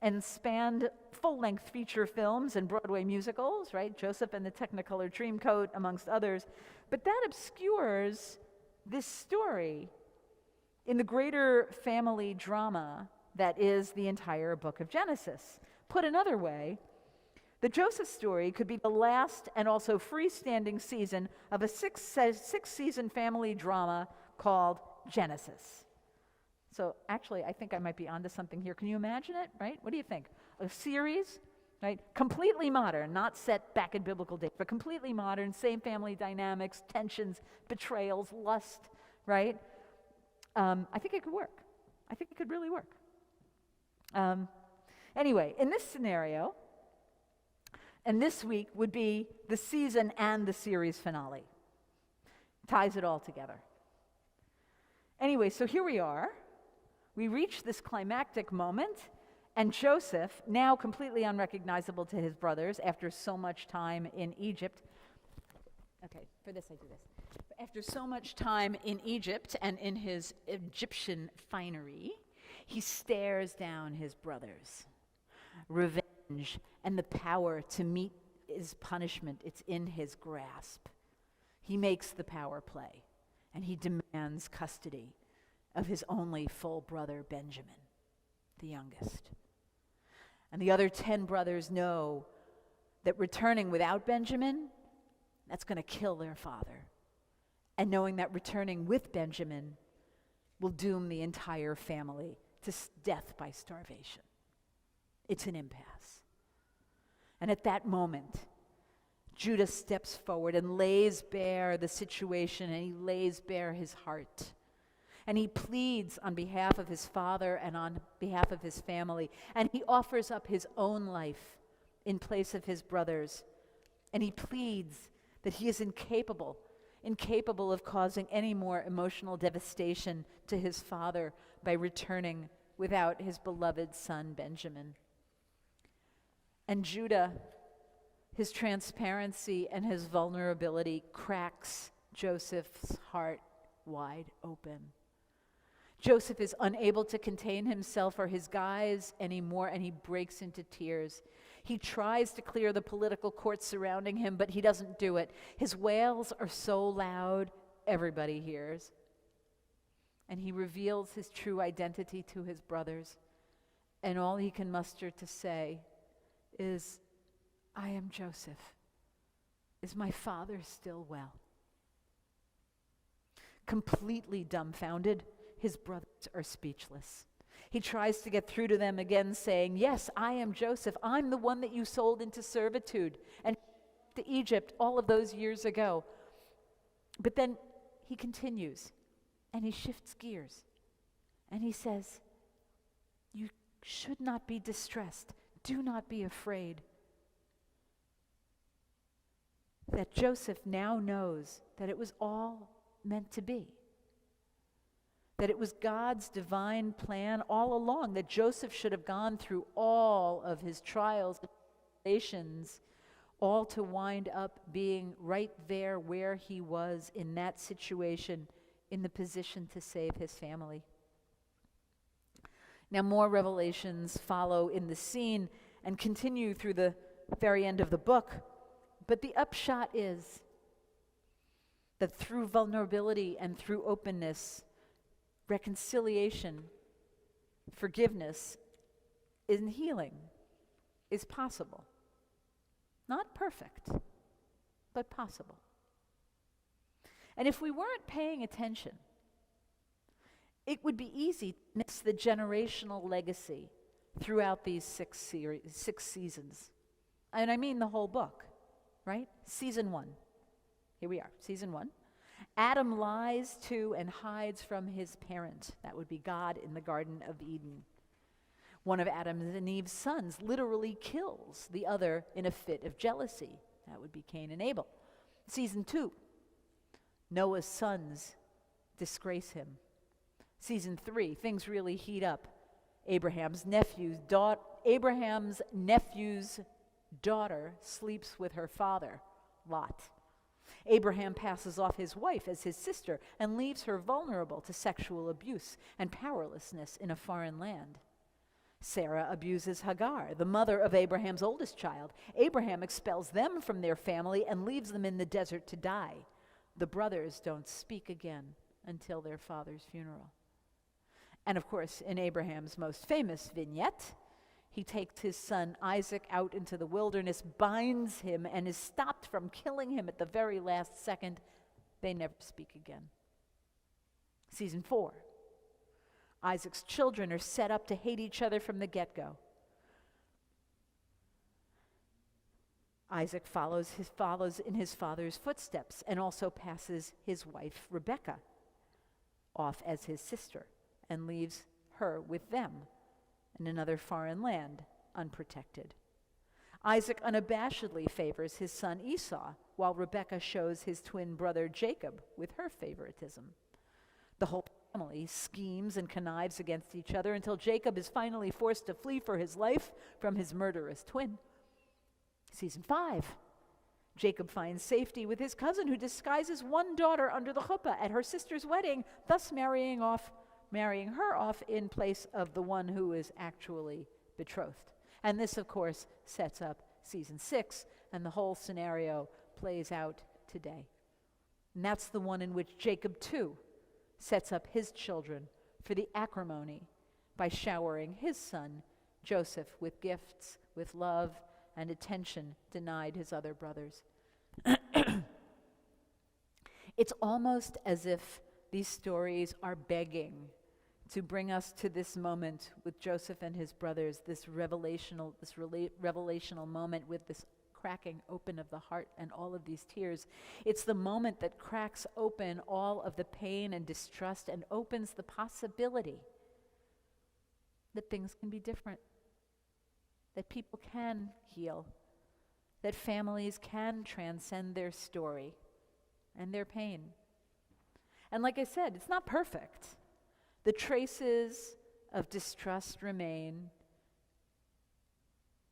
and spanned full-length feature films and Broadway musicals, right? Joseph and the Technicolor Dreamcoat, amongst others. But that obscures this story in the greater family drama that is the entire book of Genesis. Put another way, the Joseph story could be the last and also freestanding season of a six-season family drama called Genesis. So actually, I think I might be onto something here. Can you imagine it, right? What do you think? A series, right? Completely modern, not set back in biblical days, but completely modern, same family dynamics, tensions, betrayals, lust, right? I think it could work. I think it could really work. Anyway, in this scenario, and this week would be the season and the series finale. Ties it all together. Anyway, so here we are. We reach this climactic moment, and Joseph, now completely unrecognizable to his brothers after so much time in Egypt. Okay, for this I do this. After so much time in Egypt and in his Egyptian finery, he stares down his brothers. Revenge and the power to meet his punishment, it's in his grasp. He makes the power play, and he demands custody of his only full brother, Benjamin, the youngest. And the other 10 brothers know that returning without Benjamin, that's going to kill their father. And knowing that returning with Benjamin will doom the entire family to death by starvation. It's an impasse. And at that moment, Judah steps forward and lays bare the situation, and he lays bare his heart. And he pleads on behalf of his father and on behalf of his family. And he offers up his own life in place of his brothers. And he pleads that he is incapable of causing any more emotional devastation to his father by returning without his beloved son Benjamin. And Judah, his transparency and his vulnerability cracks Joseph's heart wide open. Joseph is unable to contain himself or his guys anymore, and he breaks into tears. He tries to clear the political court surrounding him, but he doesn't do it. His wails are so loud, everybody hears. And he reveals his true identity to his brothers, and all he can muster to say is, I am Joseph. Is my father still well? Completely dumbfounded, his brothers are speechless. He tries to get through to them again, saying, yes, I am Joseph. I'm the one that you sold into servitude and to Egypt all of those years ago. But then he continues, And he shifts gears. And he says, you should not be distressed. Do not be afraid. That Joseph now knows that it was all meant to be. That it was God's divine plan all along, that Joseph should have gone through all of his trials and tribulations, all to wind up being right there where he was in that situation, in the position to save his family. Now, more revelations follow in the scene and continue through the very end of the book, but the upshot is that through vulnerability and through openness, reconciliation, forgiveness, and healing is possible. Not perfect, but possible. And if we weren't paying attention, it would be easy to miss the generational legacy throughout these six seasons. And I mean the whole book, right? Season 1. Here we are, season 1. Adam lies to and hides from his parent. That would be God in the Garden of Eden. One of Adam and Eve's sons literally kills the other in a fit of jealousy. That would be Cain and Abel. Season 2. Noah's sons disgrace him. Season 3, things really heat up. Abraham's nephew's daughter sleeps with her father, Lot. Abraham passes off his wife as his sister and leaves her vulnerable to sexual abuse and powerlessness in a foreign land. Sarah abuses Hagar, the mother of Abraham's oldest child. Abraham expels them from their family and leaves them in the desert to die. The brothers don't speak again until their father's funeral. And of course, in Abraham's most famous vignette, he takes his son Isaac out into the wilderness, binds him, and is stopped from killing him at the very last second. They never speak again. Season 4. Isaac's children are set up to hate each other from the get-go. Isaac follows in his father's footsteps and also passes his wife Rebekah off as his sister and leaves her with them in another foreign land, unprotected. Isaac unabashedly favors his son Esau, while Rebekah shows his twin brother Jacob with her favoritism. The whole family schemes and connives against each other until Jacob is finally forced to flee for his life from his murderous twin. Season 5. Jacob finds safety with his cousin, who disguises one daughter under the chuppah at her sister's wedding, thus marrying her off in place of the one who is actually betrothed. And this, of course, sets up season 6, and the whole scenario plays out today. And that's the one in which Jacob, too, sets up his children for the acrimony by showering his son, Joseph, with gifts, with love, and attention denied his other brothers. It's almost as if these stories are begging to bring us to this moment with Joseph and his brothers, this revelational moment with this cracking open of the heart and all of these tears. It's the moment that cracks open all of the pain and distrust and opens the possibility that things can be different, that people can heal, that families can transcend their story and their pain. And like I said, it's not perfect. The traces of distrust remain,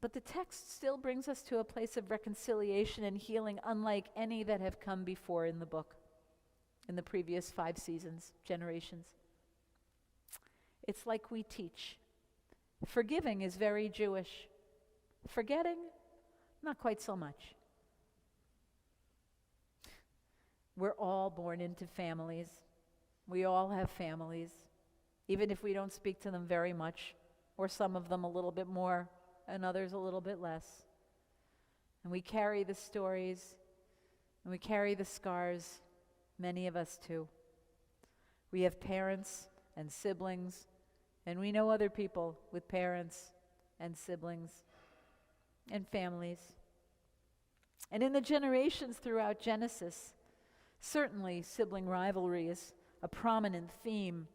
but the text still brings us to a place of reconciliation and healing unlike any that have come before in the book, in the previous 5 seasons, generations. It's like we teach. Forgiving is very Jewish. Forgetting, not quite so much. We're all born into families. We all have families, even if we don't speak to them very much, or some of them a little bit more, and others a little bit less. And we carry the stories, and we carry the scars, many of us too. We have parents and siblings, and we know other people with parents and siblings and families. And in the generations throughout Genesis, certainly sibling rivalry is a prominent theme.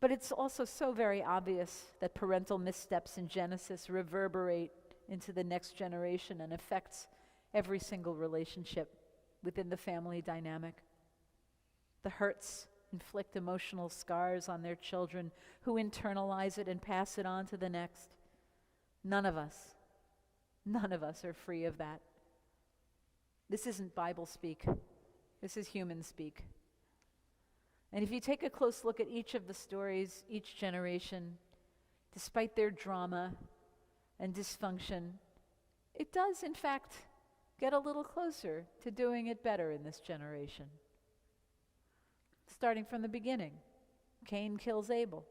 But it's also so very obvious that parental missteps in Genesis reverberate into the next generation and affects every single relationship within the family dynamic. The hurts inflict emotional scars on their children, who internalize it and pass it on to the next. None of us are free of that. This isn't Bible speak. This is human speak. And if you take a close look at each of the stories, each generation, despite their drama and dysfunction, it does, in fact, get a little closer to doing it better in this generation. Starting from the beginning, Cain kills Abel.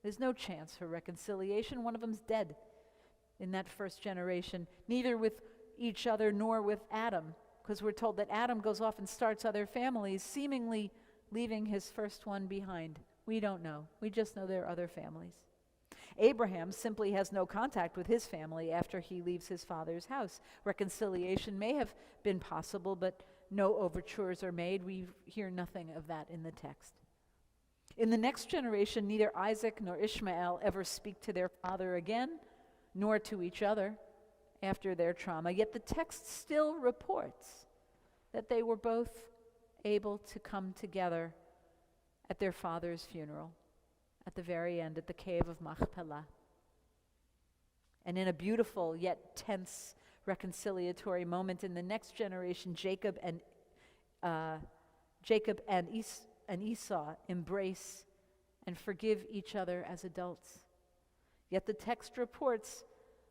There's no chance for reconciliation. One of them's dead in that first generation, neither with each other nor with Adam, because we're told that Adam goes off and starts other families, seemingly leaving his first one behind. We don't know. We just know there are other families. Abraham simply has no contact with his family after he leaves his father's house. Reconciliation may have been possible, but no overtures are made. We hear nothing of that in the text. In the next generation, neither Isaac nor Ishmael ever speak to their father again, nor to each other after their trauma. Yet the text still reports that they were both able to come together at their father's funeral, at the very end, at the cave of Machpelah. And in a beautiful yet tense reconciliatory moment in the next generation, Jacob and Esau embrace and forgive each other as adults. Yet the text reports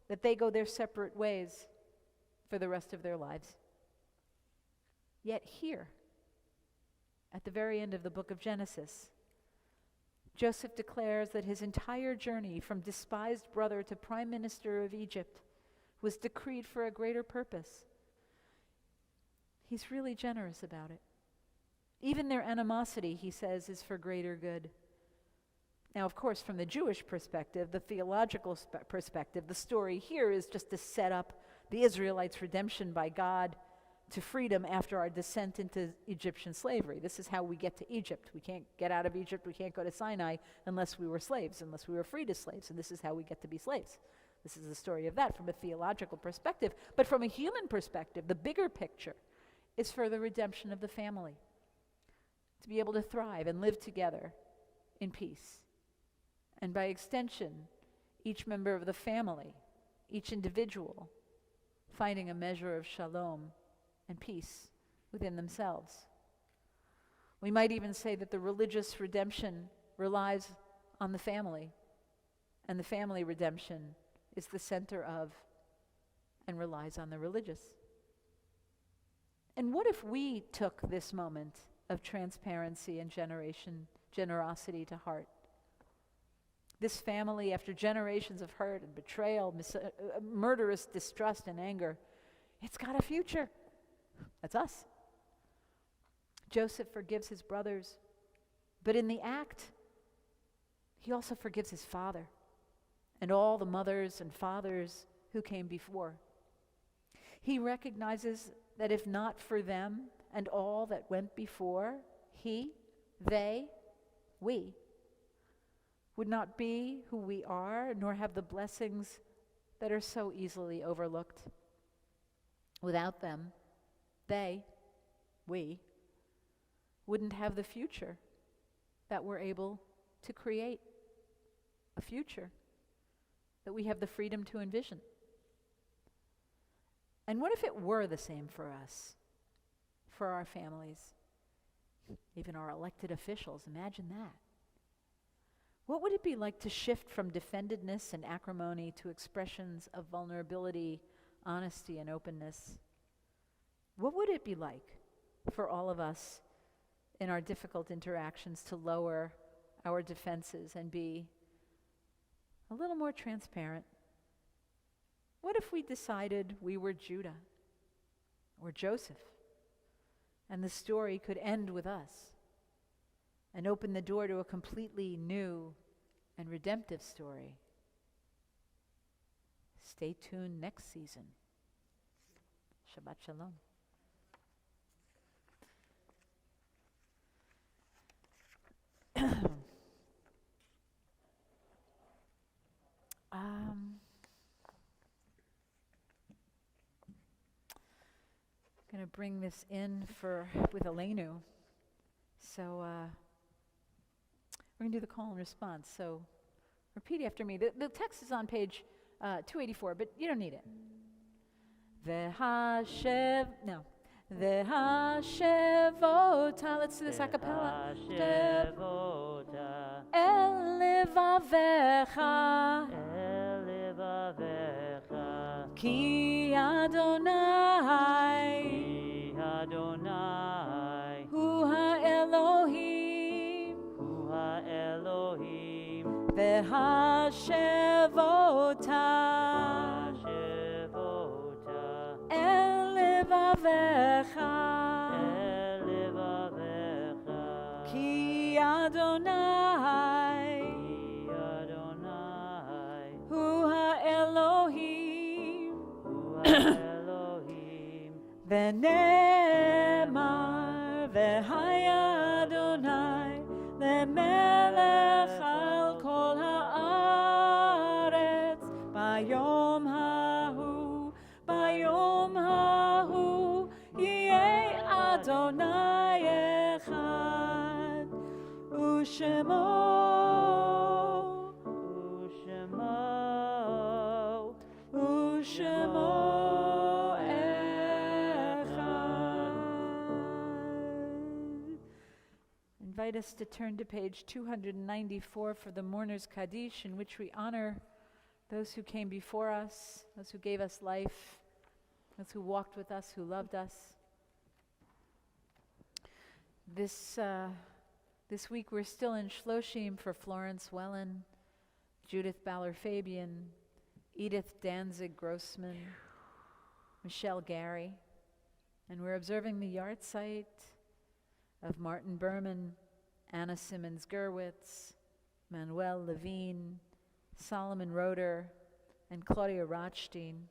that they go their separate ways for the rest of their lives. Yet here, at the very end of the book of Genesis, Joseph declares that his entire journey from despised brother to prime minister of Egypt was decreed for a greater purpose. He's really generous about it. Even their animosity, he says, is for greater good. Now, of course, from the Jewish perspective, the theological perspective, the story here is just to set up the Israelites' redemption by God to freedom after our descent into Egyptian slavery. This is how we get to Egypt. We can't get out of Egypt, we can't go to Sinai unless we were slaves, unless we were freed as slaves, and this is how we get to be slaves. This is the story of that from a theological perspective. But from a human perspective, the bigger picture is for the redemption of the family, to be able to thrive and live together in peace. And by extension, each member of the family, each individual, finding a measure of shalom and peace within themselves. We might even say that the religious redemption relies on the family, and the family redemption is the center of and relies on the religious. And what if we took this moment of transparency and generosity to heart? This family, after generations of hurt and betrayal, murderous distrust and anger, it's got a future. That's us. Joseph forgives his brothers, but in the act, he also forgives his father and all the mothers and fathers who came before. He recognizes that if not for them and all that went before, we would not be who we are, nor have the blessings that are so easily overlooked. Without them, we wouldn't have the future that we're able to create, a future that we have the freedom to envision. And what if it were the same for us, for our families, even our elected officials? Imagine that. What would it be like to shift from defendedness and acrimony to expressions of vulnerability, honesty, and openness? What would it be like for all of us in our difficult interactions to lower our defenses and be a little more transparent? What if we decided we were Judah or Joseph, and the story could end with us and open the door to a completely new and redemptive story? Stay tuned next season. Shabbat Shalom. going to bring this in with Elenu. So we're going to do the call and response. So repeat after me. The text is on page 284, but you don't need it. V'hashevota, let's do this a cappella. El levavecha, ki Adonai, hu ha-Elohim, v'hashevota, el levavecha, ki Adonai, hu ha-Elohim, v'nemar v'haya Adonai lemelech al kol haaretz bayom hahu yeh Adonai echad u'shemo invite us to turn to page 294 for the Mourner's Kaddish, in which we honor those who came before us, those who gave us life, those who walked with us, who loved us. This week we're still in Shloshim for Florence Wellen, Judith Ballard-Fabian, Edith Danzig-Grossman, Michelle Gary, and we're observing the yahrzeit of Martin Berman, Anna Simmons-Gerwitz, Manuel Levine, Solomon Roeder, and Claudia Rothstein.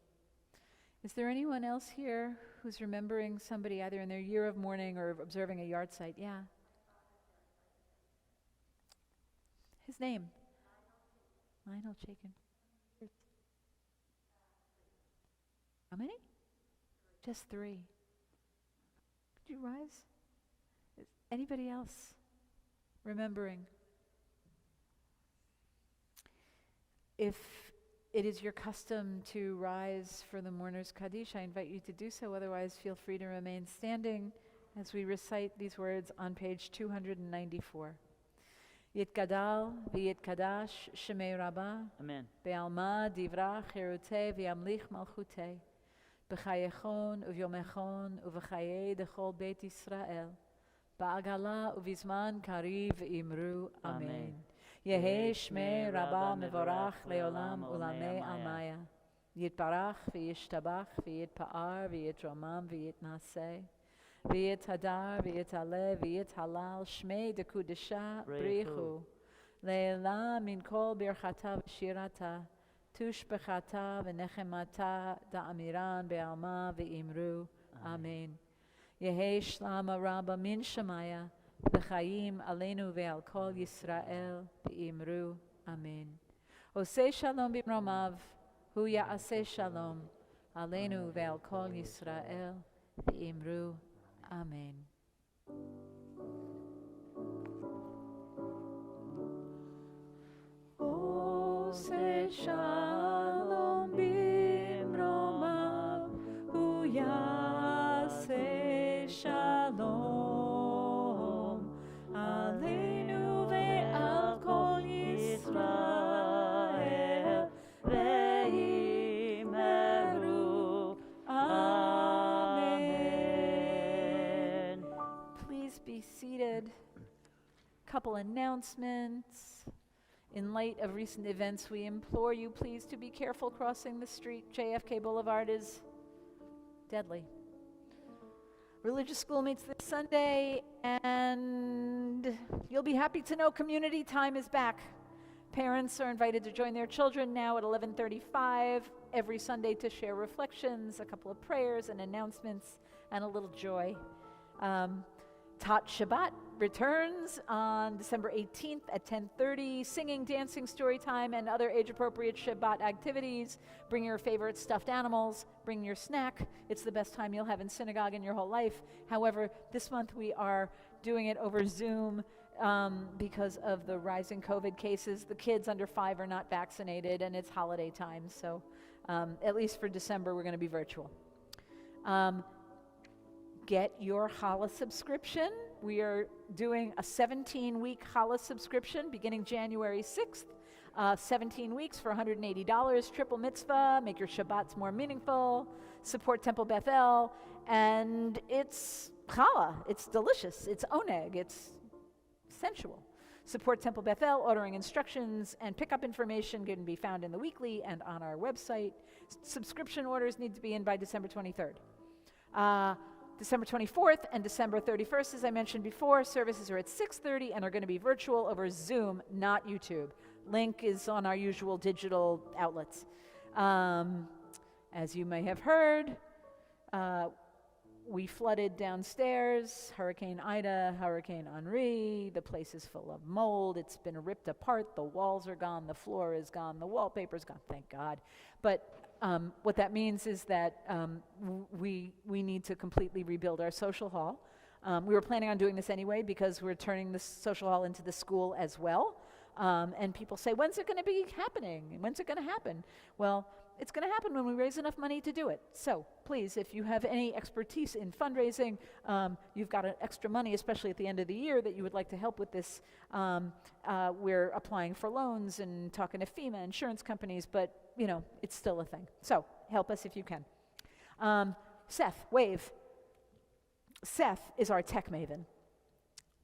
Is there anyone else here who's remembering somebody either in their year of mourning or observing a yahrzeit? Yeah. His name? Lionel Chaikin. How many? Just 3. Could you rise? Anybody else remembering? If it is your custom to rise for the Mourner's Kaddish, I invite you to do so. Otherwise, feel free to remain standing as we recite these words on page 294. Yitgadal v'yitkadash shemei Rabbah. Amen. Be'alma divrach cherutei v'yamlich malchutei. B'chayechon uvyomechon uv'chayei dechol Beit Yisrael. Ba'agala uvizman kariv imru. Amen. Yehi shmei Rabbah mevorach leolam ulamei almaya. Yitbarach v'yishtabach v'yitpa'ar v'yitromam v'yitnaseh. V'yithadar v'yitale v'yithalal shmei dekudesha brichu. Le'ela min kol birchata v'shirata. Tushbechata v'nechemata da'amiran be'alma v'imru. Amen. Yehi shlama Rabba min shamaya. V'chaim aleinu ve'al kol Yisrael v'imru. Amen. Oseh shalom b'mromav. Hu ya'aseh shalom. Aleinu ve'al kol Yisrael v'imru. Amen. Oseh shalom b'mromav. Hu ya'aseh shalom. Aleinu ve'al kol Yisrael ve'imru. Amen. Please be seated. Couple announcements. In light of recent events, we implore you please to be careful crossing the street. JFK Boulevard is deadly. Religious school meets this Sunday, and you'll be happy to know community time is back. Parents are invited to join their children now at 11:35 every Sunday to share reflections, a couple of prayers and announcements, and a little joy. Tot Shabbat returns on December 18th at 10:30. Singing, dancing, story time, and other age-appropriate Shabbat activities. Bring your favorite stuffed animals. Bring your snack. It's the best time you'll have in synagogue in your whole life. However, this month we are doing it over Zoom because of the rising COVID cases. The kids under 5 are not vaccinated, and it's holiday time. So at least for December, we're going to be virtual. Get your challah subscription. We are doing a 17-week challah subscription beginning January 6th. 17 weeks for $180, triple mitzvah, make your Shabbats more meaningful, support Temple Beth-El, and it's challah. It's delicious. It's oneg. It's sensual. Support Temple Beth-El, ordering instructions and pickup information can be found in the weekly and on our website. Subscription orders need to be in by December 23rd. December 24th and December 31st, as I mentioned before, services are at 6:30 and are going to be virtual over Zoom, not YouTube. Link is on our usual digital outlets. As you may have heard, we flooded downstairs, Hurricane Ida, Hurricane Henri. The place is full of mold. It's been ripped apart. The walls are gone. The floor is gone. The wallpaper's gone, thank God. But what that means is that we need to completely rebuild our social hall. We were planning on doing this anyway because we're turning the social hall into the school as well. And people say, when's it going to be happening? When's it going to happen? Well, it's going to happen when we raise enough money to do it. So please, if you have any expertise in fundraising, you've got extra money, especially at the end of the year, that you would like to help with this, we're applying for loans and talking to FEMA insurance companies, but you know, it's still a thing. So help us if you can. Seth, wave. Seth is our tech maven.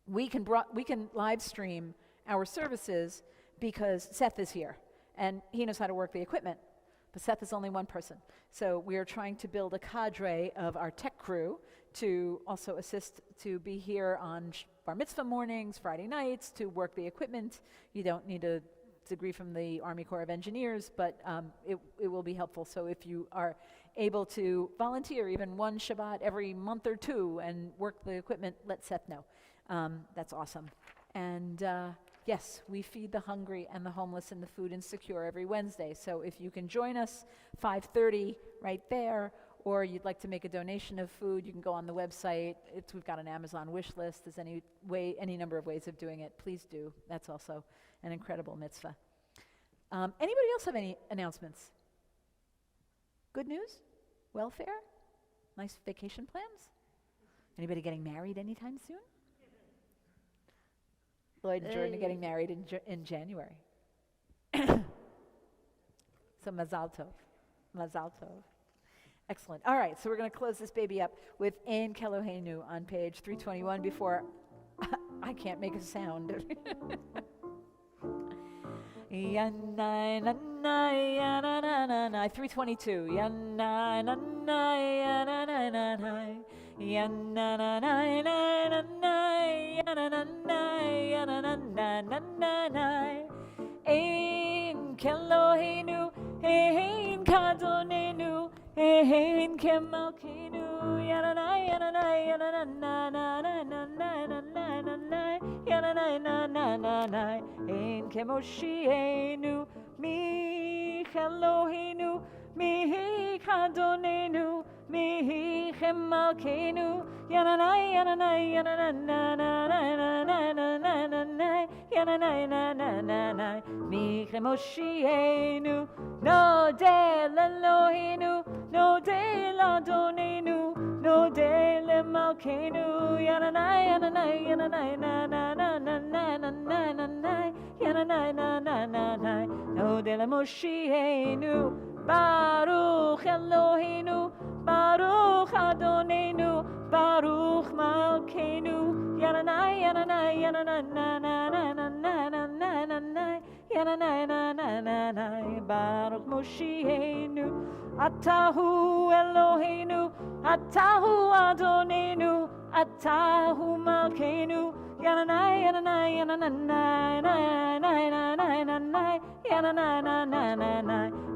We can live stream our services because Seth is here and he knows how to work the equipment. But Seth is only one person. So we are trying to build a cadre of our tech crew to also assist to be here on bar mitzvah mornings, Friday nights, to work the equipment. You don't need a degree from the Army Corps of Engineers, but it will be helpful. So if you are able to volunteer even one Shabbat every month or two and work the equipment, let Seth know. That's awesome. And yes, we feed the hungry and the homeless and the food insecure every Wednesday. So if you can join us 5:30 right there, or you'd like to make a donation of food, you can go on the website. We've got an Amazon wish list. There's any number of ways of doing it. Please do. That's also an incredible mitzvah. Anybody else have any announcements? Good news? Welfare? Nice vacation plans? Anybody getting married anytime soon? Lloyd and Jordan are getting married in January. So mazal tov. Mazal tov. Excellent. All right, so we're going to close this baby up with Ein Keloheinu on page 321 before I can't make a sound. Yanai nanai yananai 322 yanai nanai yananai yananai nanai yananai yananai Ein Keloheinu Ein Kadonenu Ein Kemalkeinu yananai yananai yananai Ein Kemoshienu Mi Eloheinu Mi Kadonenu Mi Kemalkeinu yananai yananai yananai Mi Kemoshienu No de Eloheinu No de Ladonenu No de Lemalkeinu yananai yananai yananai No de Lemoshienu Baruch Eloheinu Baruch Adonenu Baruch Malkeinu yananai yananai Baruch Moshienu Atahu Eloheinu Atahu Adonenu Atahu Malkeinu yananai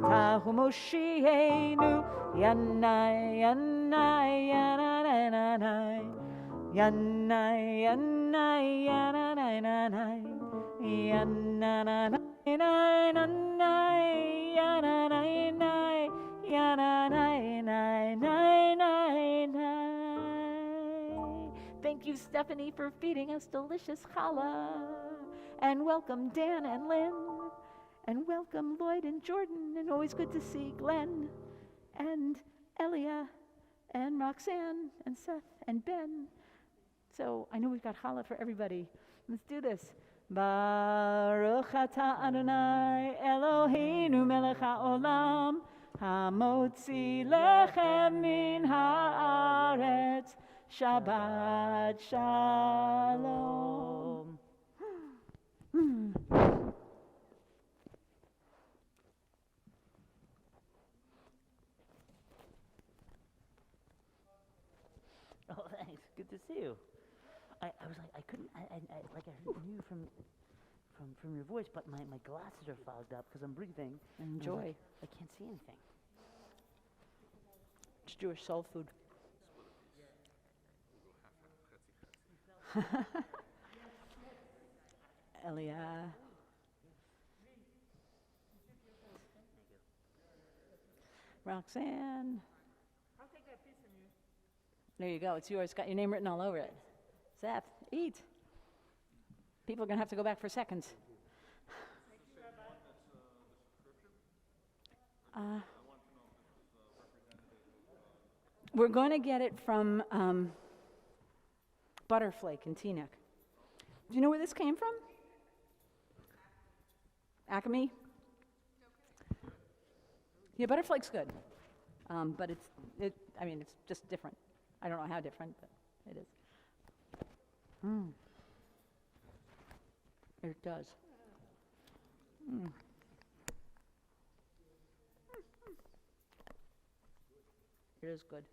Tahu Moshienu yanai Yanai, yanai, yanai, nanai, yananai, nanai, nanai, yananai, nai, yananai, nai, nai, nai, nai. Thank you, Stephanie, for feeding us delicious challah. And welcome Dan and Lynn. And welcome Lloyd and Jordan. And always good to see Glenn and Elia and Roxanne and Seth and Ben. So I know we've got challah for everybody. Let's do this. Baruch atah Adonai Eloheinu melech haolam hamotzi lechem min haaretz. Shabbat shalom. Oh, thanks. Good to see you. I was like, I couldn't, I like I knew from your voice, but my glasses are fogged up because I'm breathing. Enjoy. I can't see anything. It's Jewish soul food. Elia. Roxanne. I'll take that piece from you. There you go. It's yours. It's got your name written all over it. Seth, eat. People are going to have to go back for seconds. We're going to get it from Butterflake in Teaneck. Do you know where this came from? Acme? Yeah, Butterflake's good. But it's just different. I don't know how different, but it is. It does. It is good.